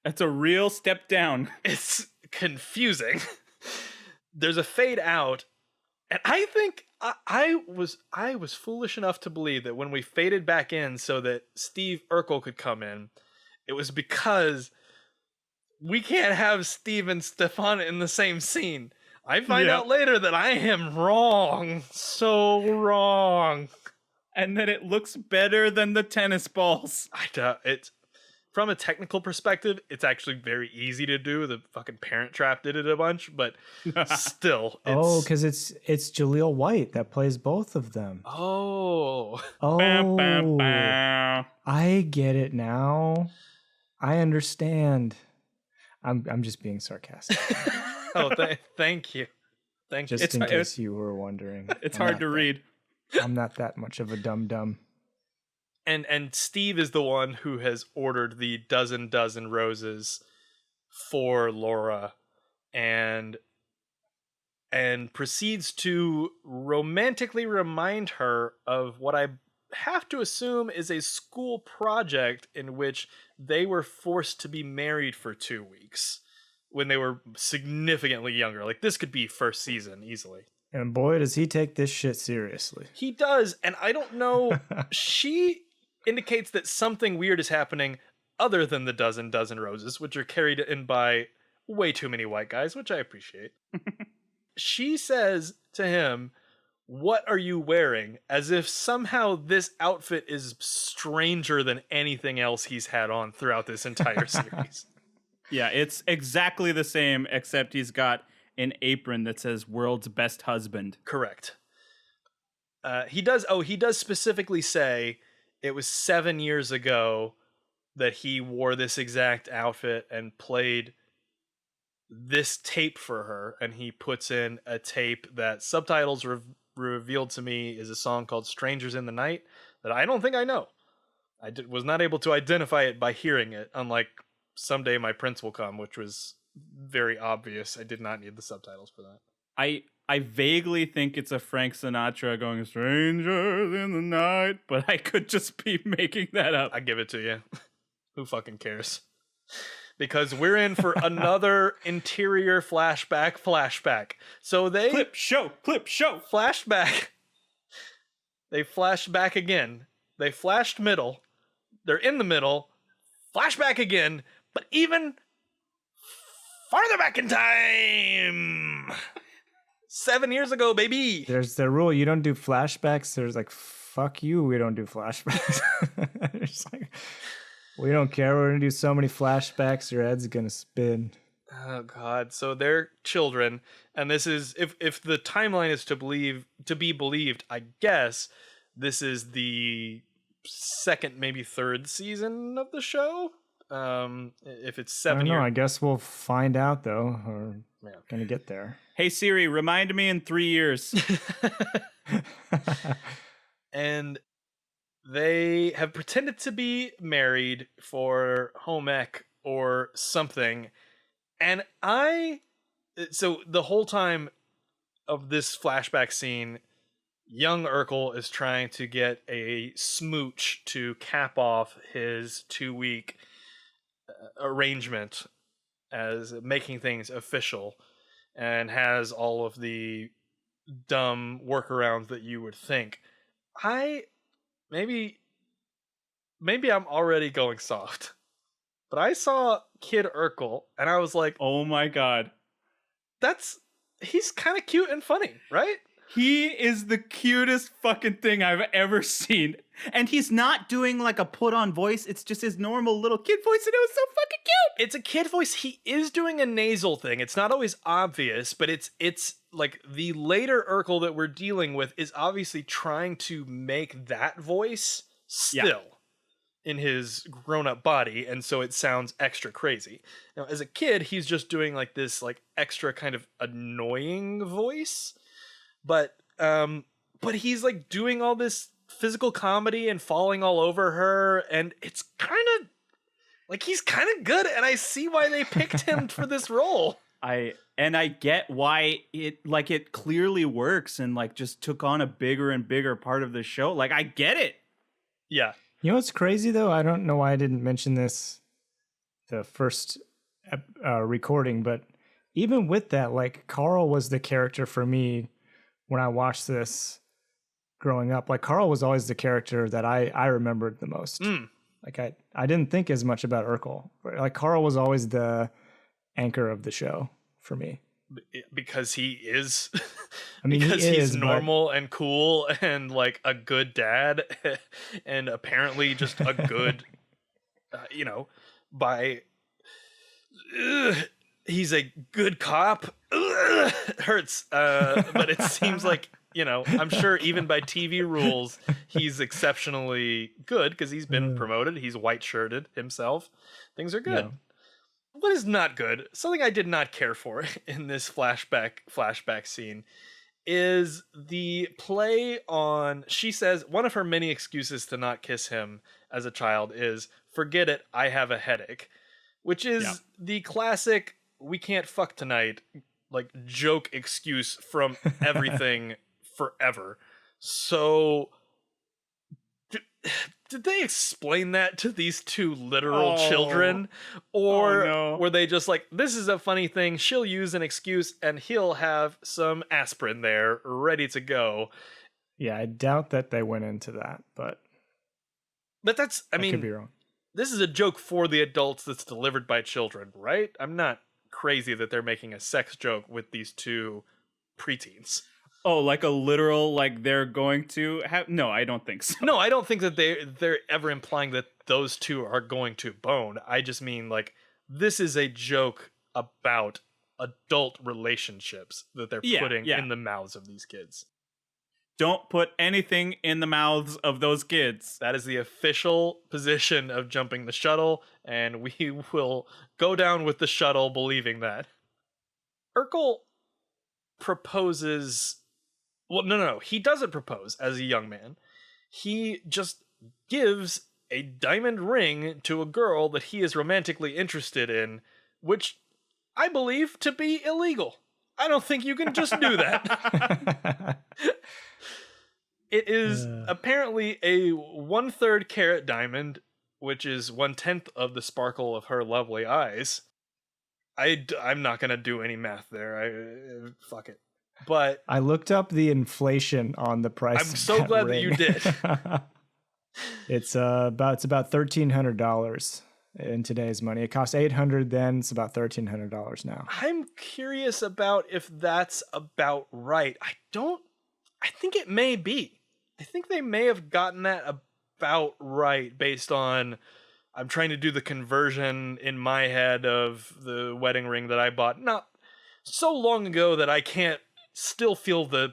That's a real step down. It's confusing. There's a fade out, and I think I was foolish enough to believe that when we faded back in so that Steve Urkel could come in, it was because we can't have Steve and Stefan in the same scene. I find out later that I am wrong. So wrong. And that it looks better than the tennis balls. It's from a technical perspective, it's actually very easy to do. The fucking Parent Trap did it a bunch, but still. Because it's Jaleel White that plays both of them. Oh. Oh. Bow, bow. I get it now. I understand. I'm just being sarcastic. Thank you. Thank you. Just in case you were wondering. It's hard to read. I'm not that much of a dum-dum. And Steve is the one who has ordered the dozen roses for Laura and proceeds to romantically remind her of what I have to assume is a school project in which they were forced to be married for 2 weeks when they were significantly younger. Like, this could be first season easily. And boy, does he take this shit seriously. He does, and I don't know. She indicates that something weird is happening other than the dozen roses, which are carried in by way too many white guys, which I appreciate. She says to him, "What are you wearing?" As if somehow this outfit is stranger than anything else he's had on throughout this entire series. Yeah, it's exactly the same, except he's got an apron that says "World's Best Husband." Correct. He does specifically say it was 7 years ago that he wore this exact outfit and played this tape for her, and he puts in a tape that subtitles revealed to me is a song called "Strangers in the Night" that I don't think I know. I was not able to identify it by hearing it, unlike "Someday My Prince Will Come," which was very obvious. I did not need the subtitles for that. I vaguely think it's a Frank Sinatra going "Strangers in the Night," but I could just be making that up. I give it to you. Who fucking cares? Because we're in for another interior flashback. So they Clip show. flashback. They flash back again. They flashed middle. They're in the middle. Flashback again, but even farther back in time. 7 years ago, baby. There's the rule: you don't do flashbacks. There's like, fuck you, we don't do flashbacks. It's like, we don't care. We're gonna do so many flashbacks, your head's gonna spin. Oh God! So they're children, and this is if the timeline is to be believed, I guess this is the second, maybe third season of the show. If it's 7 I don't know. years, I guess we'll find out though. We're gonna get there. Hey Siri, remind me in 3 years. and they have pretended to be married for home ec or something. And so the whole time of this flashback scene, young Urkel is trying to get a smooch to cap off his 2-week arrangement as making things official, and has all of the dumb workarounds that you would think. Maybe I'm already going soft, but I saw Kid Urkel and I was like, Oh my god. he's kind of cute and funny, right? He is the cutest fucking thing I've ever seen. And he's not doing like a put on voice. It's just his normal little kid voice, and it was so fucking cute. It's a kid voice. He is doing a nasal thing. It's not always obvious, but it's like the later Urkel that we're dealing with is obviously trying to make that voice still in his grown-up body, and so it sounds extra crazy. Now, as a kid, he's just doing like this like extra kind of annoying voice. But he's like doing all this physical comedy and falling all over her, and it's kind of like he's kind of good, and I see why they picked him for this role. I get why it clearly works and like just took on a bigger and bigger part of the show. Like, I get it. Yeah. You know what's crazy though? I don't know why I didn't mention this the first recording, but even with that, like Carl was the character for me when I watched this growing up. Like Carl was always the character that I remembered the most. Like I didn't think as much about Urkel. Like Carl was always the anchor of the show for me. Because he is. I mean, because he he's is, normal and cool and like a good dad and apparently just a good, he's a good cop. It hurts. But it seems like, I'm sure even by TV rules, he's exceptionally good because he's been promoted. He's white-shirted himself. Things are good. Yeah. What is not good, something I did not care for in this flashback scene, is the play on, she says, one of her many excuses to not kiss him as a child is, forget it, I have a headache. Which is the classic, we can't fuck tonight, like, joke excuse from everything forever. So, did they explain that to these two literal children? Or were they just like, this is a funny thing, she'll use an excuse and he'll have some aspirin there ready to go? Yeah, I doubt that they went into that, but that's, I mean, could be wrong. This is a joke for the adults that's delivered by children, right? I'm not crazy that they're making a sex joke with these two preteens. Oh, like a literal, like they're going to have... No, I don't think so. No, I don't think that they're ever implying that those two are going to bone. I just mean, like, this is a joke about adult relationships that they're putting in the mouths of these kids. Don't put anything in the mouths of those kids. That is the official position of Jumping the Shuttle, and we will go down with the shuttle believing that. Urkel proposes... Well, no. He doesn't propose as a young man. He just gives a diamond ring to a girl that he is romantically interested in, which I believe to be illegal. I don't think you can just do that. It is apparently a 1/3 carat diamond, which is 1/10 of the sparkle of her lovely eyes. I'm not going to do any math there. Fuck it. But I looked up the inflation on the price. I'm so glad that you did. It's about $1,300 in today's money. It cost $800 then. It's about $1,300 now. I'm curious about if that's about right. I think it may be. I think they may have gotten that about right based on, I'm trying to do the conversion in my head of the wedding ring that I bought not so long ago that I can't still feel the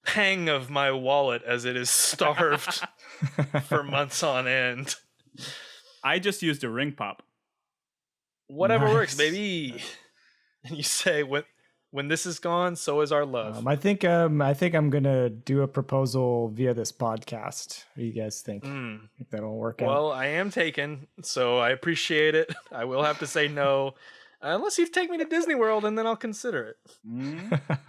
pang of my wallet as it is starved for months on end. I just used a ring pop. Whatever works, baby. And you say, When this is gone, so is our love. I think I'm gonna do a proposal via this podcast. What do you guys think? Think that'll work out? Well, I am taken, so I appreciate it. I will have to say no, unless you take me to Disney World, and then I'll consider it.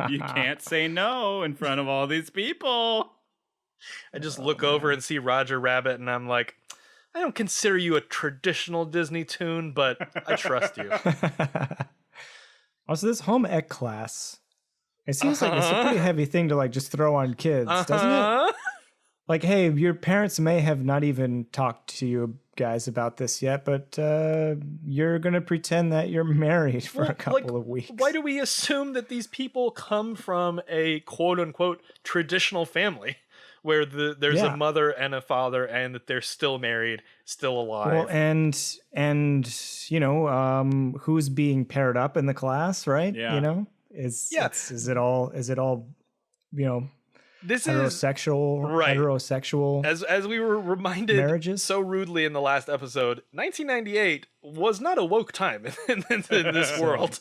You can't say no in front of all these people. I just look over and see Roger Rabbit, and I'm like, I don't consider you a traditional Disney tune, but I trust you. Also, this home ec class, it seems like it's a pretty heavy thing to like just throw on kids, doesn't it? Like, hey, your parents may have not even talked to you guys about this yet, but you're gonna pretend that you're married for a couple of weeks. Why do we assume that these people come from a quote-unquote traditional family where there's a mother and a father and that they're still married, still alive? Well, and you know, who's being paired up in the class, right? Yeah. You know, is it all you know, this heterosexual as we were reminded marriages? So rudely in the last episode, 1998 was not a woke time in this world.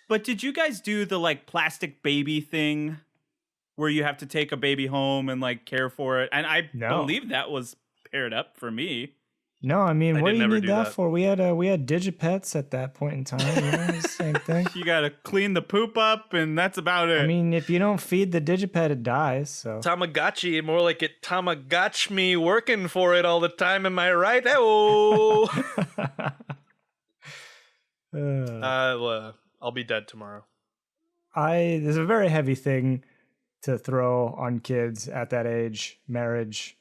But did you guys do the like plastic baby thing where you have to take a baby home and like care for it? And I believe that was paired up for me. No, I mean, what do you need that that for? We had Digipets at that point in time. You know, the same thing. You got to clean the poop up, and that's about it. I mean, if you don't feed the Digipet, it dies. So Tamagotchi, more like it Tamagotch me working for it all the time. Am I right? Oh, I'll be dead tomorrow. There's a very heavy thing to throw on kids at that age, marriage.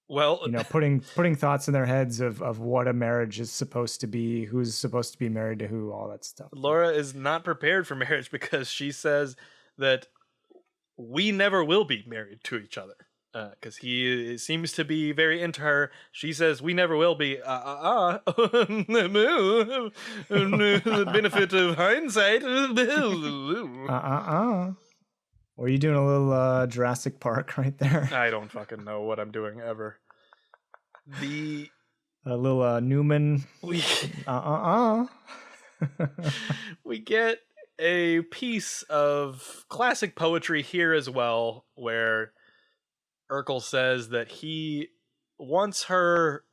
Well, You know, putting thoughts in their heads of what a marriage is supposed to be, who's supposed to be married to who, all that stuff. Laura is not prepared for marriage because she says that we never will be married to each other. Because he seems to be very into her. She says we never will be. The benefit of hindsight. Were you doing a little Jurassic Park right there? I don't fucking know what I'm doing ever. A little Newman. We get a piece of classic poetry here as well, where Urkel says that he wants her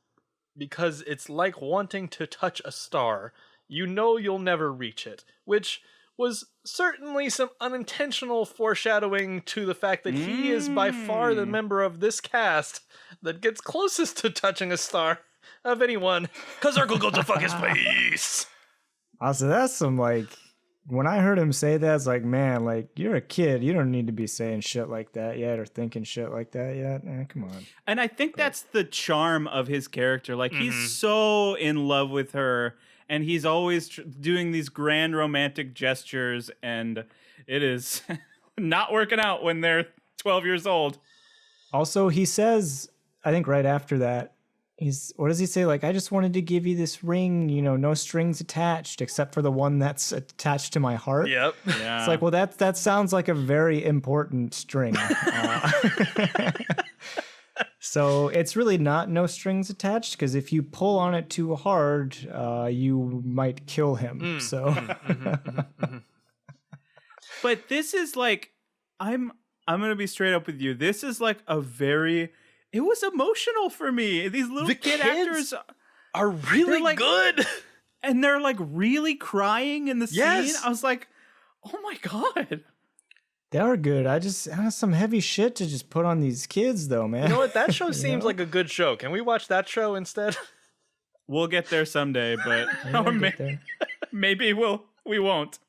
because it's like wanting to touch a star. You know you'll never reach it, which was certainly some unintentional foreshadowing to the fact that he is by far the member of this cast that gets closest to touching a star of anyone, because Urkel goes to fuck his face. Also, that's some like, when I heard him say that, it's like, man, like, you're a kid. You don't need to be saying shit like that yet or thinking shit like that yet. Come on. And I think that's the charm of his character. Like, he's so in love with her, and he's always doing these grand romantic gestures, and it is not working out when they're 12 years old. Also, he says, I think right after that, what does he say? Like, I just wanted to give you this ring, you know, no strings attached, except for the one that's attached to my heart. Yep. Yeah. It's like, well, that sounds like a very important string. So it's really not no strings attached, because if you pull on it too hard, you might kill him. But this is like, I'm gonna be straight up with you. This is like it was emotional for me. These little kid actors are really like, good. And they're like really crying in the scene. Yes. I was like, oh my God. They are good. I have some heavy shit to just put on these kids, though, man. You know what? That show seems like a good show. Can we watch that show instead? We'll get there someday, but or maybe we won't.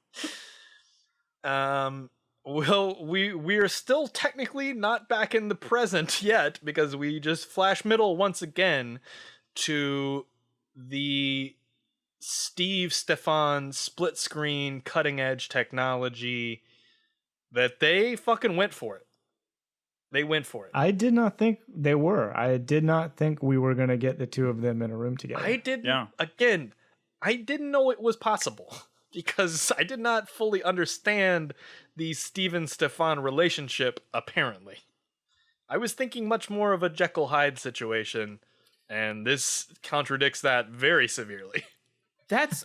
Well, we are still technically not back in the present yet, because we just flash middle once again to the Steve Stefan split screen cutting edge technology that they fucking went for it. They went for it. I did not think they were. I did not think we were going to get the two of them in a room together. I didn't. Again, I didn't know it was possible, because I did not fully understand the Steven Stefan relationship, apparently. I was thinking much more of a Jekyll Hyde situation, and this contradicts that very severely. That's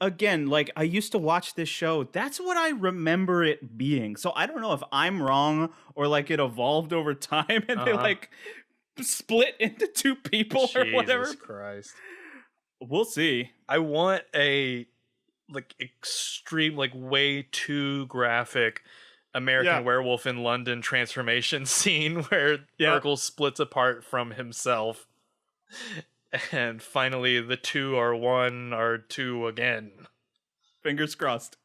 again, like I used to watch this show. That's what I remember it being. So I don't know if I'm wrong or like it evolved over time and they like split into two people or whatever. Jesus Christ. We'll see. I want a like extreme, like way too graphic American Werewolf in London transformation scene where Urkel splits apart from himself. And finally, the two are one, are two again. Fingers crossed.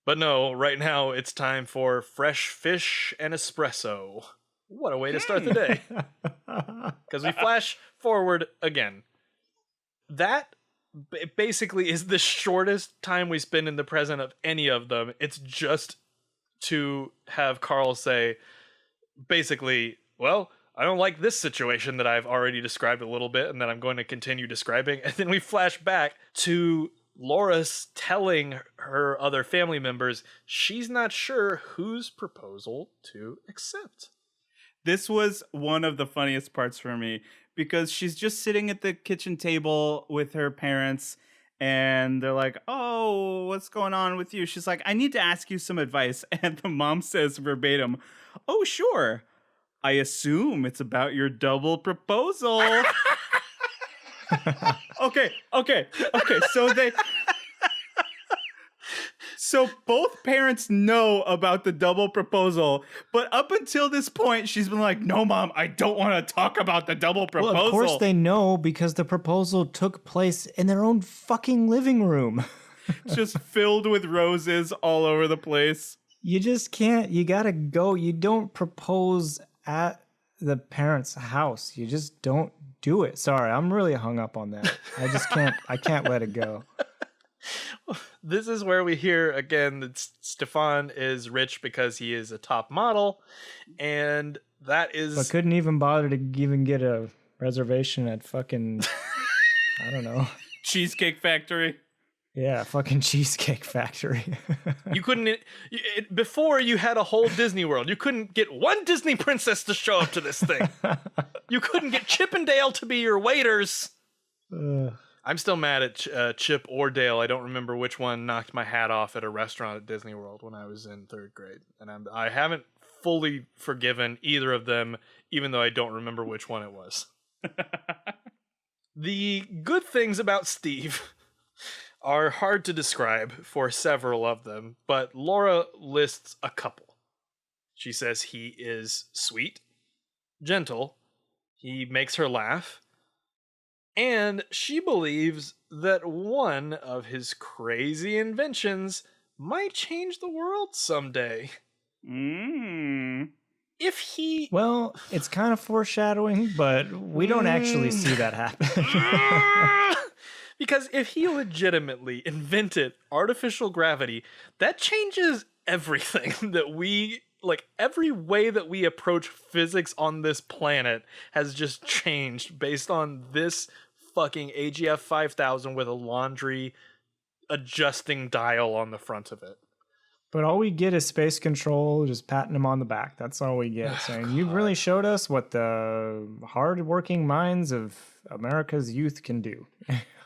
But no, right now it's time for fresh fish and espresso. What a way to start the day. Because we flash forward again. That basically is the shortest time we spend in the present of any of them. It's just to have Carl say, basically, well, I don't like this situation that I've already described a little bit and that I'm going to continue describing. And then we flash back to Laura telling her other family members she's not sure whose proposal to accept. This was one of the funniest parts for me because she's just sitting at the kitchen table with her parents and they're like, oh, what's going on with you? She's like, I need to ask you some advice. And the mom says verbatim, oh, sure. I assume it's about your double proposal. Okay. So both parents know about the double proposal, but up until this point, she's been like, no, Mom, I don't want to talk about the double proposal. Well, of course they know because the proposal took place in their own fucking living room. Just filled with roses all over the place. You just can't, you gotta go. You don't propose at the parents' house. You just don't do it. Sorry, I'm really hung up on that. I can't let it go. This is where we hear again that Stefan is rich because he is a top model, and that is... But couldn't even bother to even get a reservation at fucking, I don't know. Cheesecake Factory. Yeah, fucking Cheesecake Factory. You couldn't... before you had a whole Disney World, you couldn't get one Disney princess to show up to this thing. You couldn't get Chip and Dale to be your waiters. I'm still mad at Chip or Dale. I don't remember which one knocked my hat off at a restaurant at Disney World when I was in 3rd grade. And I haven't fully forgiven either of them, even though I don't remember which one it was. The good things about Steve are hard to describe for several of them, but Laura lists a couple. She says he is sweet, gentle, he makes her laugh, and she believes that one of his crazy inventions might change the world someday. If he... Well, it's kind of foreshadowing, but we don't actually see that happen. Because if he legitimately invented artificial gravity, that changes everything that we... Like, every way that we approach physics on this planet has just changed based on this fucking AGF 5000 with a laundry adjusting dial on the front of it. But all we get is space control, just patting him on the back. That's all we get. Saying, you've really showed us what the hard-working minds of America's youth can do.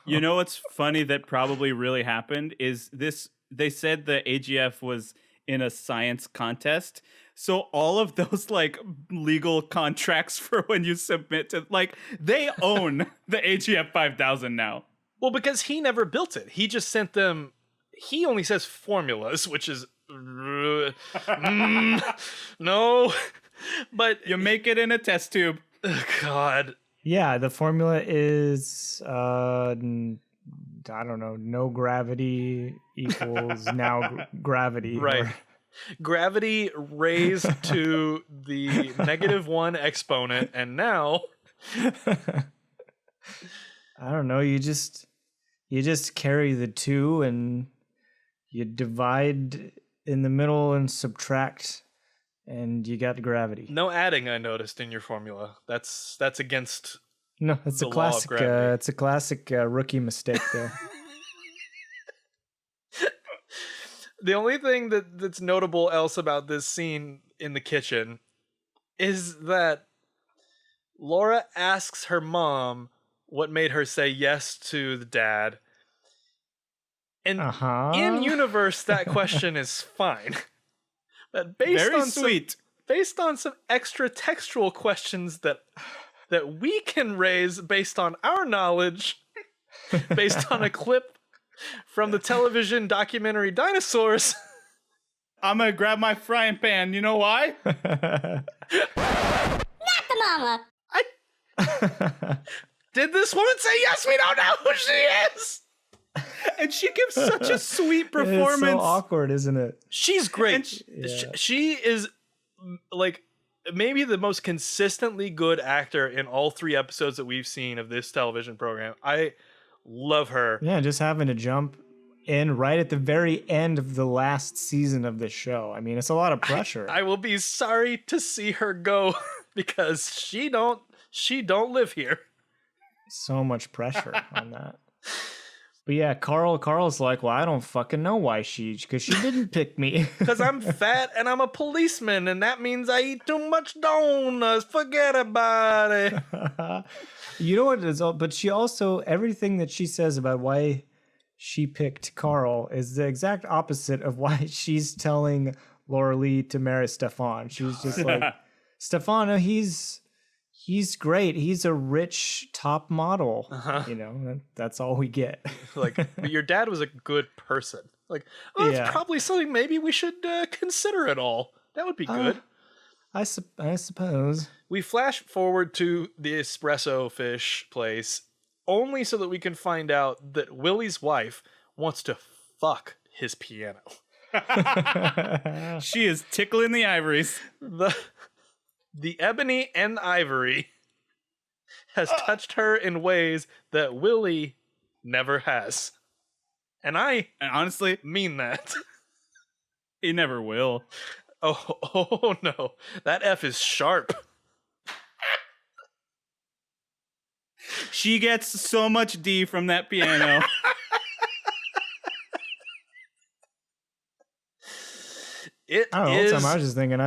You know what's funny that probably really happened is this. They said the AGF was in a science contest. So all of those like legal contracts for when you submit to like they own the AGF 5000 now. Well, because he never built it. He just sent them. He only says formulas, which is no. But you make it in a test tube. God. Yeah, the formula is I don't know, no gravity equals now gravity. Right. Gravity raised to the -1 exponent, and now I don't know, you just carry the 2 and you divide in the middle and subtract and you got gravity. No adding, I noticed in your formula. That's against No, it's the a law of classic gravity. it's a classic rookie mistake there. The only thing that's notable else about this scene in the kitchen is that Laura asks her mom what made her say yes to the dad. And Uh-huh. in universe, that question is fine. But Very sweet. based on some extra textual questions that we can raise based on our knowledge, based on a clip from the television documentary Dinosaurs. I'm gonna grab my frying pan. You know why? Not the mama. Did this woman say yes? We don't know who she is. And she gives such a sweet It's performance. so awkward, isn't it? She's great. And She is like maybe the most consistently good actor in all 3 episodes that we've seen of this television program. I love her. Yeah, just having to jump in right at the very end of the last season of the show. I mean, it's a lot of pressure. I will be sorry to see her go because she don't live here. So much pressure on that. But yeah, Carl's like, well, I don't fucking know why because she didn't pick me. Because I'm fat and I'm a policeman, and that means I eat too much donuts. Forget about it. You know what it is? But she also, everything that she says about why she picked Carl is the exact opposite of why she's telling Laura Lee to marry Stefan. She was just like, Stefan, he's great. He's a rich top model. You know, that's all we get. Like, but your dad was a good person. Like, oh, that's Yeah. probably something maybe we should consider it all. That would be good. I suppose. We flash forward to the espresso fish place only so that we can find out that Willie's wife wants to fuck his piano. She is tickling the ivories. The ebony and ivory has touched her in ways that Willie never has. And I And honestly, mean that. he never will. Oh no. That F is sharp. She gets so much D from that piano. It I don't know. is... All the time I was just thinking,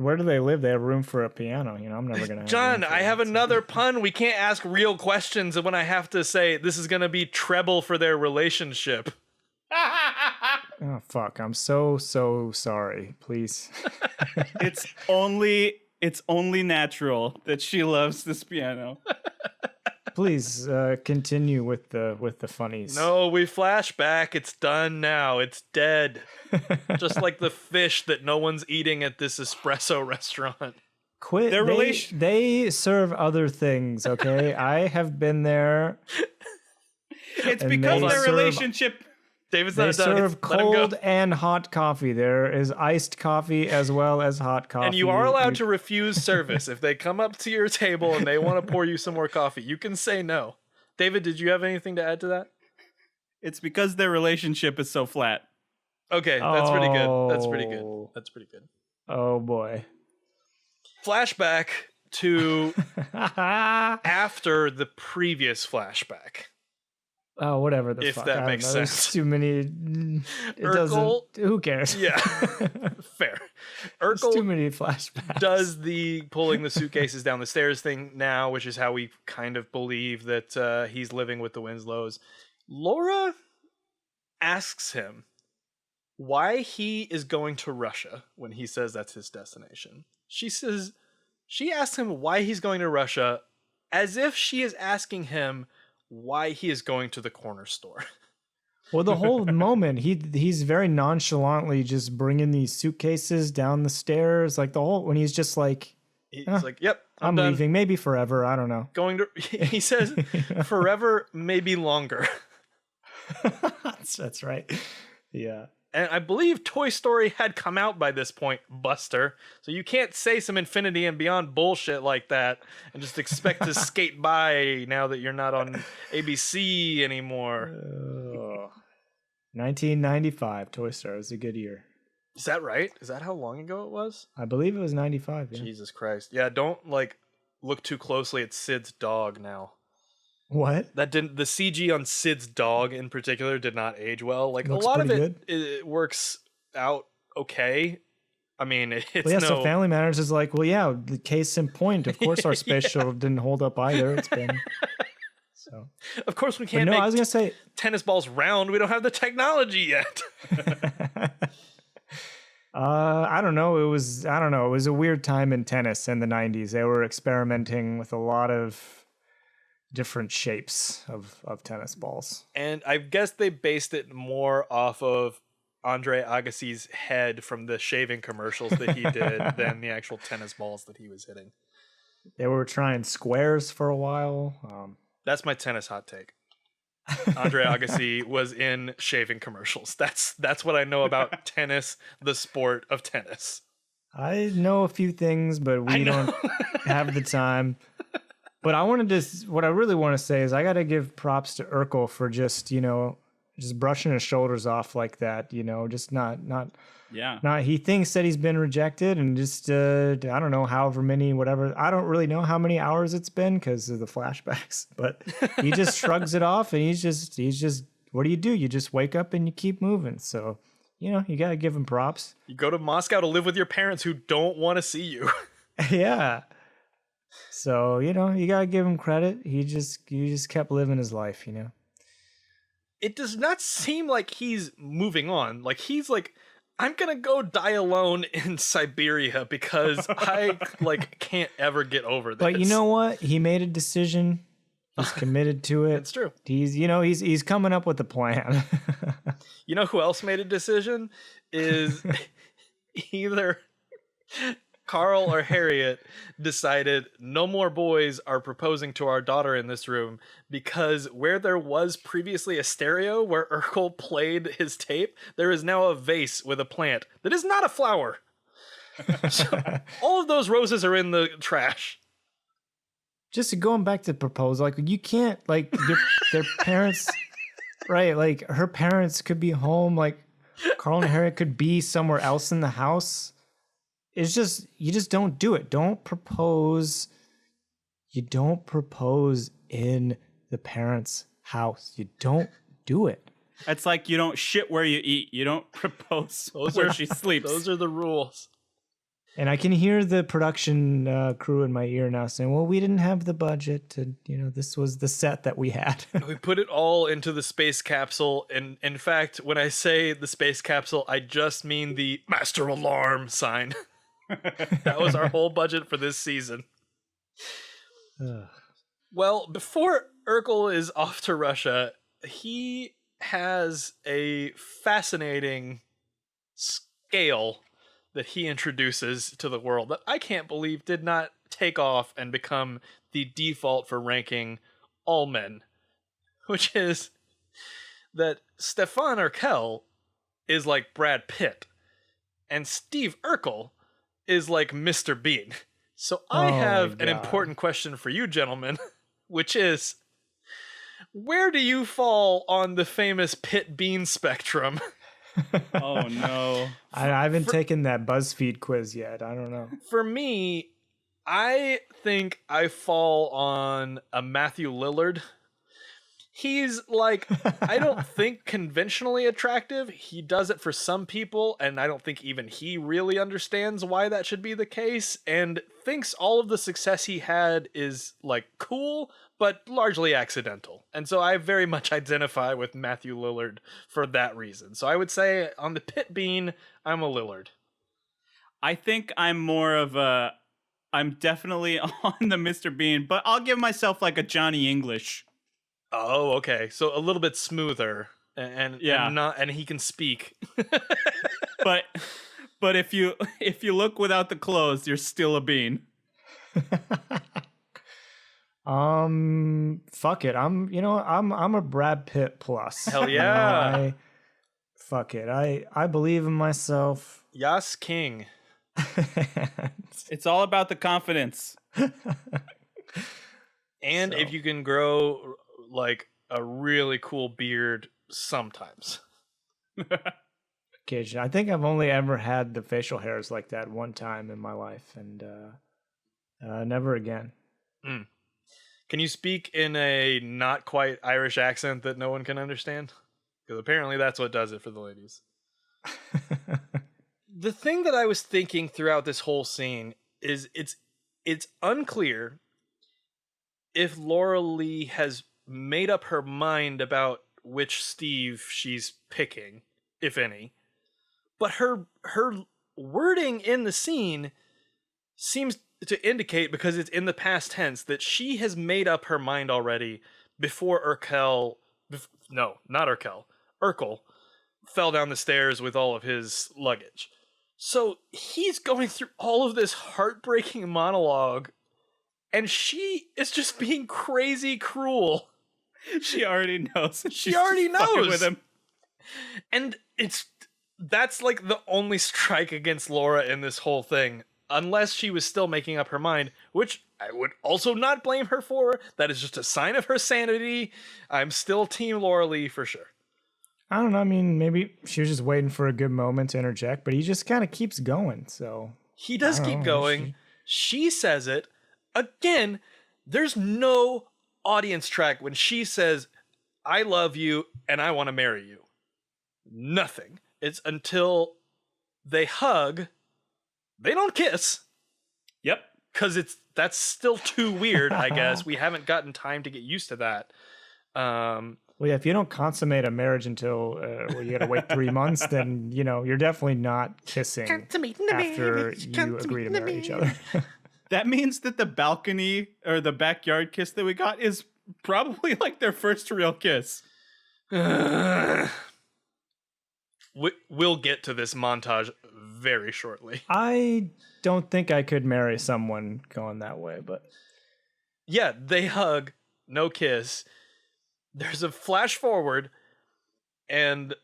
where do they live? They have room for a piano. You know, I'm never gonna. Have John, room for I have that, so- another pun. We can't ask real questions when I have to say this is going to be treble for their relationship. Oh fuck! I'm so sorry. Please. It's only natural that she loves this piano. Please continue with the funnies. No, we flash back. It's done now. It's dead. Just like the fish that no one's eating at this espresso restaurant. Quit. Their they, relation- they serve other things. Okay, I have been there. It's And because they their serve- relationship. David's They not done. serve Let him go. cold and hot coffee. There is iced coffee as well as hot coffee. And you are allowed to refuse service. If they come up to your table and they want to pour you some more coffee, you can say no. David, did you have anything to add to that? It's because their relationship is so flat. Okay, that's pretty good. That's pretty good. Oh. That's pretty good. Oh boy. Flashback to after the previous flashback. Oh, whatever the If fuck. that I don't makes know. There's sense. too many. It Urkel- doesn't. Who cares? Yeah, fair. There's too Urkel many flashbacks. does the pulling the suitcases down the stairs thing now, which is how we kind of believe that he's living with the Winslows. Laura asks him why he is going to Russia when he says that's his destination. She asks him why he's going to Russia as if she is asking him why he is going to the corner store. Well, the whole moment he's very nonchalantly just bringing these suitcases down the stairs, like when he's just like, He's Huh. like, "Yep, I'm I'm done. leaving, maybe forever. I don't know. Going to." He says, "Forever, maybe longer." That's right. Yeah. And I believe Toy Story had come out by this point, Buster. So you can't say some Infinity and Beyond bullshit like that and just expect to skate by now that you're not on ABC anymore. 1995, Toy Story was a good year. Is that right? Is that how long ago it was? I believe it was 95. Yeah. Jesus Christ. Yeah, don't look too closely at Sid's dog now. What? The CG on Sid's dog in particular did not age well. Like Looks a lot of pretty it works out okay. I mean, it's Well, yeah, no. so Family Matters is like, well, yeah, the case in point. Of course, our space shuttle didn't hold up either. It's been so. Of course, we But can't no, make I was gonna say. tennis balls round. We don't have the technology yet. I don't know. It was a weird time in tennis in the 90s. They were experimenting with a lot of different shapes of tennis balls. And I guess they based it more off of Andre Agassi's head from the shaving commercials that he did than the actual tennis balls that he was hitting. They were trying squares for a while. That's my tennis hot take. Andre Agassi was in shaving commercials. That's what I know about tennis, the sport of tennis. I know a few things, but we don't have the time. But what I really want to say is I got to give props to Urkel for just brushing his shoulders off like that, just not he thinks that he's been rejected and just I don't know, however many, whatever. I don't really know how many hours it's been because of the flashbacks, but he just shrugs it off and he's just what do? You just wake up and you keep moving. So, you got to give him props. You go to Moscow to live with your parents who don't want to see you. Yeah. So, you got to give him credit. He just kept living his life, It does not seem like he's moving on. Like he's like, I'm gonna go die alone in Siberia because I can't ever get over this. But you know what? He made a decision. He's committed to it. It's true. He's coming up with a plan. You know who else made a decision? Is either Carl or Harriet decided no more boys are proposing to our daughter in this room because where there was previously a stereo where Urkel played his tape, there is now a vase with a plant that is not a flower. So all of those roses are in the trash. Just going back to proposal, you can't, their parents, right? Her parents could be home, Carl and Harriet could be somewhere else in the house. It's just, you just don't do it. Don't propose. You don't propose in the parents' house. You don't do it. It's like you don't shit where you eat. You don't propose where she sleeps. Those are the rules. And I can hear the production crew in my ear now saying, well, we didn't have the budget to, this was the set that we had. We put it all into the space capsule. And in fact, when I say the space capsule, I just mean the master alarm sign. That was our whole budget for this season. Well, before Urkel is off to Russia, he has a fascinating scale that he introduces to the world that I can't believe did not take off and become the default for ranking all men, which is that Stefan Urkel is like Brad Pitt and Steve Urkel is like Mr. Bean. So I have an important question for you, gentlemen, which is, where do you fall on the famous Pitt-Bean spectrum? Oh, no. I haven't taken that BuzzFeed quiz yet. I don't know. For me, I think I fall on a Matthew Lillard. He's I don't think conventionally attractive. He does it for some people, and I don't think even he really understands why that should be the case, and thinks all of the success he had is cool, but largely accidental. And so I very much identify with Matthew Lillard for that reason. So I would say on the Pitt Bean, I'm a Lillard. I think I'm definitely on the Mr. Bean, but I'll give myself a Johnny English. Oh, okay. So a little bit smoother, and he can speak. but if you look without the clothes, you're still a bean. Fuck it. I'm a Brad Pitt plus. Hell yeah. Fuck it. I believe in myself. Yas King. It's all about the confidence. And if you can grow a really cool beard sometimes. Occasionally. I think I've only ever had the facial hairs like that one time in my life, and never again. Can you speak in a not quite Irish accent that no one can understand? Because apparently that's what does it for the ladies. The thing that I was thinking throughout this whole scene is it's unclear if Laura Lee has made up her mind about which Steve she's picking, if any. But her wording in the scene seems to indicate, because it's in the past tense, that she has made up her mind already before Urkel fell down the stairs with all of his luggage. So he's going through all of this heartbreaking monologue, and she is just being crazy cruel. She already knows. She already knows with him. And that's like the only strike against Laura in this whole thing, unless she was still making up her mind, which I would also not blame her for. That is just a sign of her sanity. I'm still Team Laura Lee for sure. I don't know. I mean, maybe she was just waiting for a good moment to interject, but he just kind of keeps going. So he does keep going. She says it again. There's no audience track when she says, "I love you and I want to marry you." Nothing. It's until they hug. They don't kiss. Yep. Because that's still too weird, I guess. We haven't gotten time to get used to that. Well, yeah, if you don't consummate a marriage until you got to wait 3 months, then, you're definitely not kissing after you agree to marry each other. That means that the balcony or the backyard kiss that we got is probably like their first real kiss. We'll get to this montage very shortly. I don't think I could marry someone going that way, but... Yeah, they hug, no kiss. There's a flash forward, and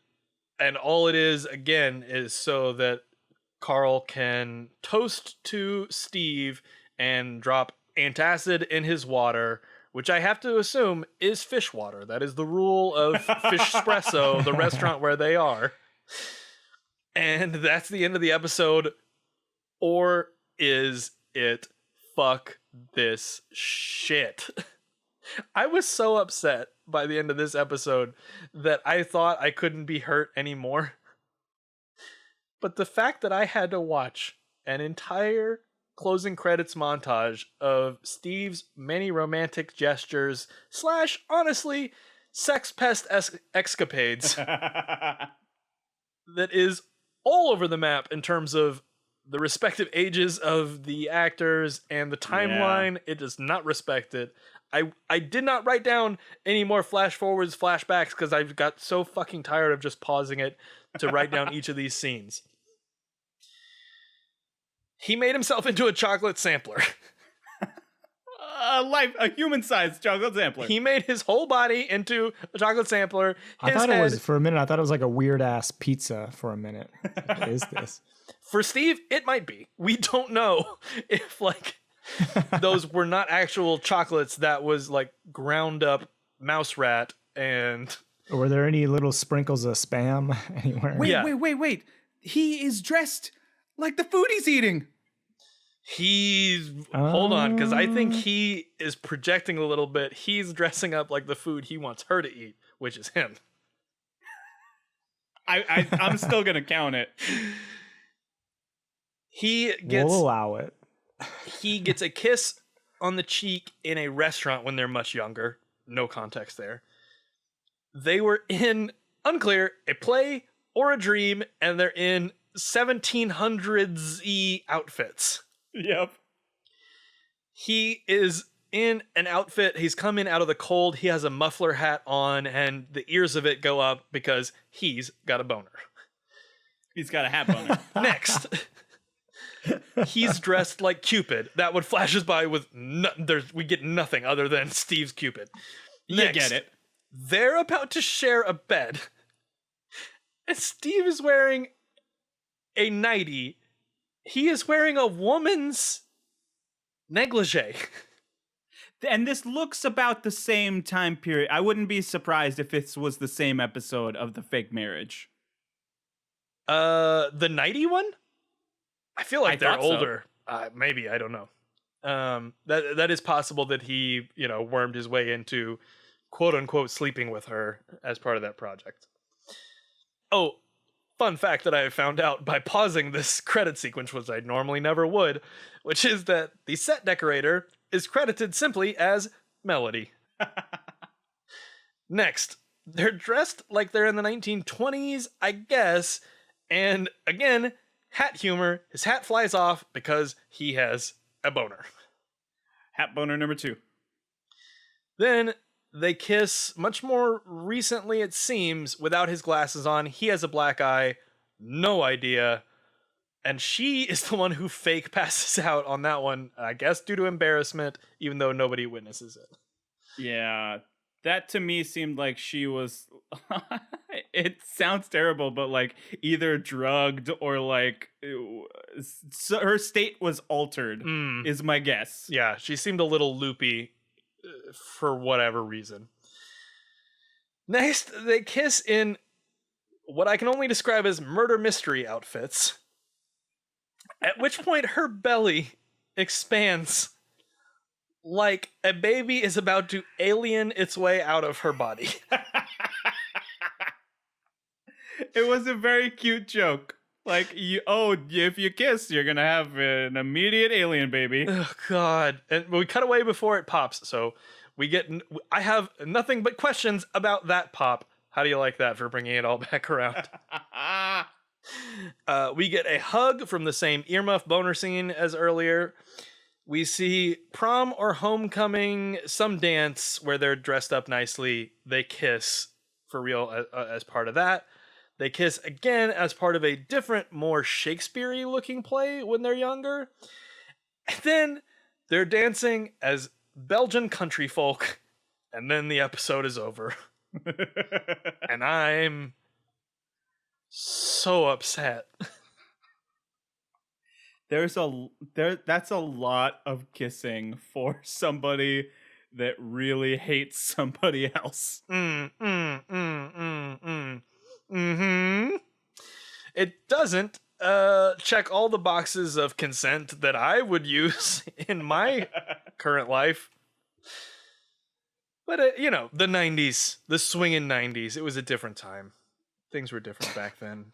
all it is, again, is so that Carl can toast to Steve and drop antacid in his water, which I have to assume is fish water. That is the rule of Fish Espresso, the restaurant where they are. And that's the end of the episode. Or is it fuck this shit? I was so upset by the end of this episode that I thought I couldn't be hurt anymore. But the fact that I had to watch an entire closing credits montage of Steve's many romantic gestures / honestly, sex pest escapades that is all over the map in terms of the respective ages of the actors and the timeline. It does not respect it. I did not write down any more flash forwards, flashbacks, because I got so fucking tired of just pausing it to write down each of these scenes. He made himself into a chocolate sampler. A human-sized chocolate sampler. He made his whole body into a chocolate sampler. I thought it was, for a minute, I thought it was like a weird-ass pizza for a minute. What is this? For Steve, it might be. We don't know if, those were not actual chocolates. That was, ground up mouse rat and... Were there any little sprinkles of spam anywhere? Wait. He is dressed like the food he's eating. Hold on, because I think he is projecting a little bit. He's dressing up like the food he wants her to eat, which is him. I'm still gonna count it. We'll allow it. He gets a kiss on the cheek in a restaurant when they're much younger. No context there. They were in, unclear, a play or a dream, and they're in 1700s-y outfits. Yep. He is in an outfit. He's come in out of the cold. He has a muffler hat on, and the ears of it go up because he's got a boner. He's got a hat boner. Next, he's dressed like Cupid. That one flashes by with we get nothing other than Steve's Cupid. You get it. They're about to share a bed, and Steve is wearing a nightie. He is wearing a woman's negligee. And this looks about the same time period. I wouldn't be surprised if this was the same episode of The Fake Marriage. The nightie one? I feel like they're older. So. Maybe, I don't know. That is possible that he, wormed his way into quote unquote sleeping with her as part of that project. Oh, fun fact that I found out by pausing this credit sequence, which I normally never would, which is that the set decorator is credited simply as Melody. Next, they're dressed like they're in the 1920s, I guess. And again, hat humor. His hat flies off because he has a boner. Hat boner number 2. Then they kiss much more recently, it seems, without his glasses on. He has a black eye. No idea. And she is the one who fake passes out on that one, I guess due to embarrassment, even though nobody witnesses it. Yeah, that to me seemed like she was, it sounds terrible, but like either drugged or like her state was altered, is my guess. Yeah, she seemed a little loopy for whatever reason. Next, they kiss in what I can only describe as murder mystery outfits. At which point her belly expands like a baby is about to alien its way out of her body. It was a very cute joke. Like, if you kiss, you're gonna have an immediate alien baby. Oh, God. And we cut away before it pops, so I have nothing but questions about that pop. How do you like that for bringing it all back around? We get a hug from the same earmuff boner scene as earlier. We see prom or homecoming, some dance where they're dressed up nicely. They kiss for real as part of that. They kiss again as part of a different, more Shakespeare-y looking play when they're younger. And then they're dancing as Belgian country folk. And then the episode is over. And I'm so upset. That's a lot of kissing for somebody that really hates somebody else. It doesn't check all the boxes of consent that I would use in my current life. But, the 90s, the swinging 90s, it was a different time. Things were different back then.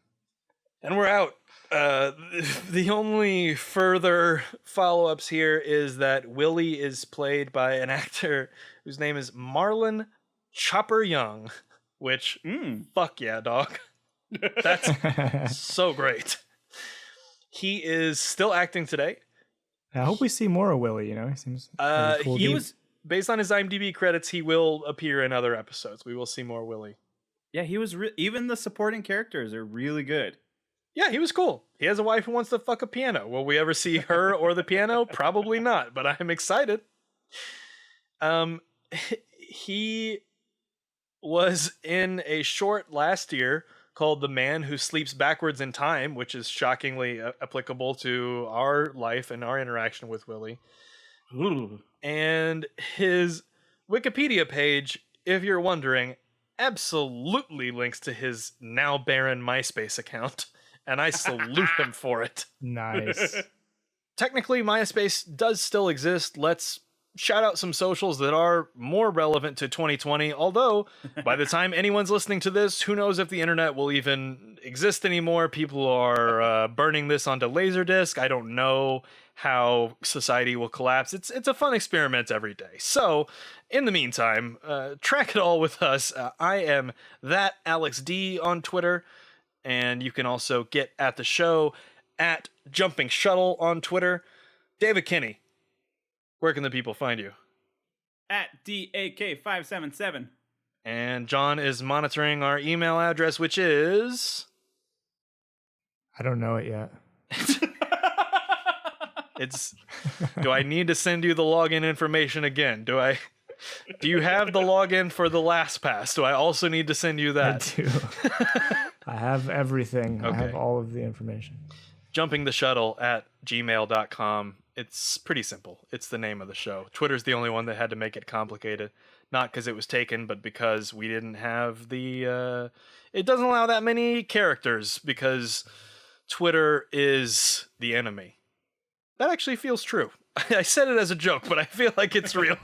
And we're out. The only further follow-ups here is that Willie is played by an actor whose name is Marlon Chopper Young, which, fuck yeah, dog. That's so great. He is still acting today. I hope we see more of Willie, He seems really cool. He was, based on his IMDb credits, he will appear in other episodes. We will see more Willie. Yeah, he was. Even the supporting characters are really good. Yeah, he was cool. He has a wife who wants to fuck a piano. Will we ever see her or the piano? Probably not, but I'm excited. He was in a short last year called The Man Who Sleeps Backwards in Time, which is shockingly applicable to our life and our interaction with Willie. Ooh. And his Wikipedia page, if you're wondering, absolutely links to his now barren MySpace account. And I salute him for it. Nice. Technically, MySpace does still exist. Let's shout out some socials that are more relevant to 2020. Although, by the time anyone's listening to this, who knows if the internet will even exist anymore. People are burning this onto Laserdisc. I don't know how society will collapse. It's a fun experiment every day. So, in the meantime, track it all with us. I am that Alex D on Twitter. And you can also get at the show at Jumping Shuttle on Twitter. David Kinney, where can the people find you? At DAK577. And John is monitoring our email address, which is... I don't know it yet. Do I need to send you the login information again? Do you have the login for the LastPass? Do I also need to send you that? I do. I have everything. Okay. I have all of the information. Jumping the Shuttle at gmail.com. It's pretty simple. It's the name of the show. Twitter's the only one that had to make it complicated. Not because it was taken, but because we didn't have the... It doesn't allow that many characters, because Twitter is the enemy. That actually feels true. I said it as a joke, but I feel like it's real.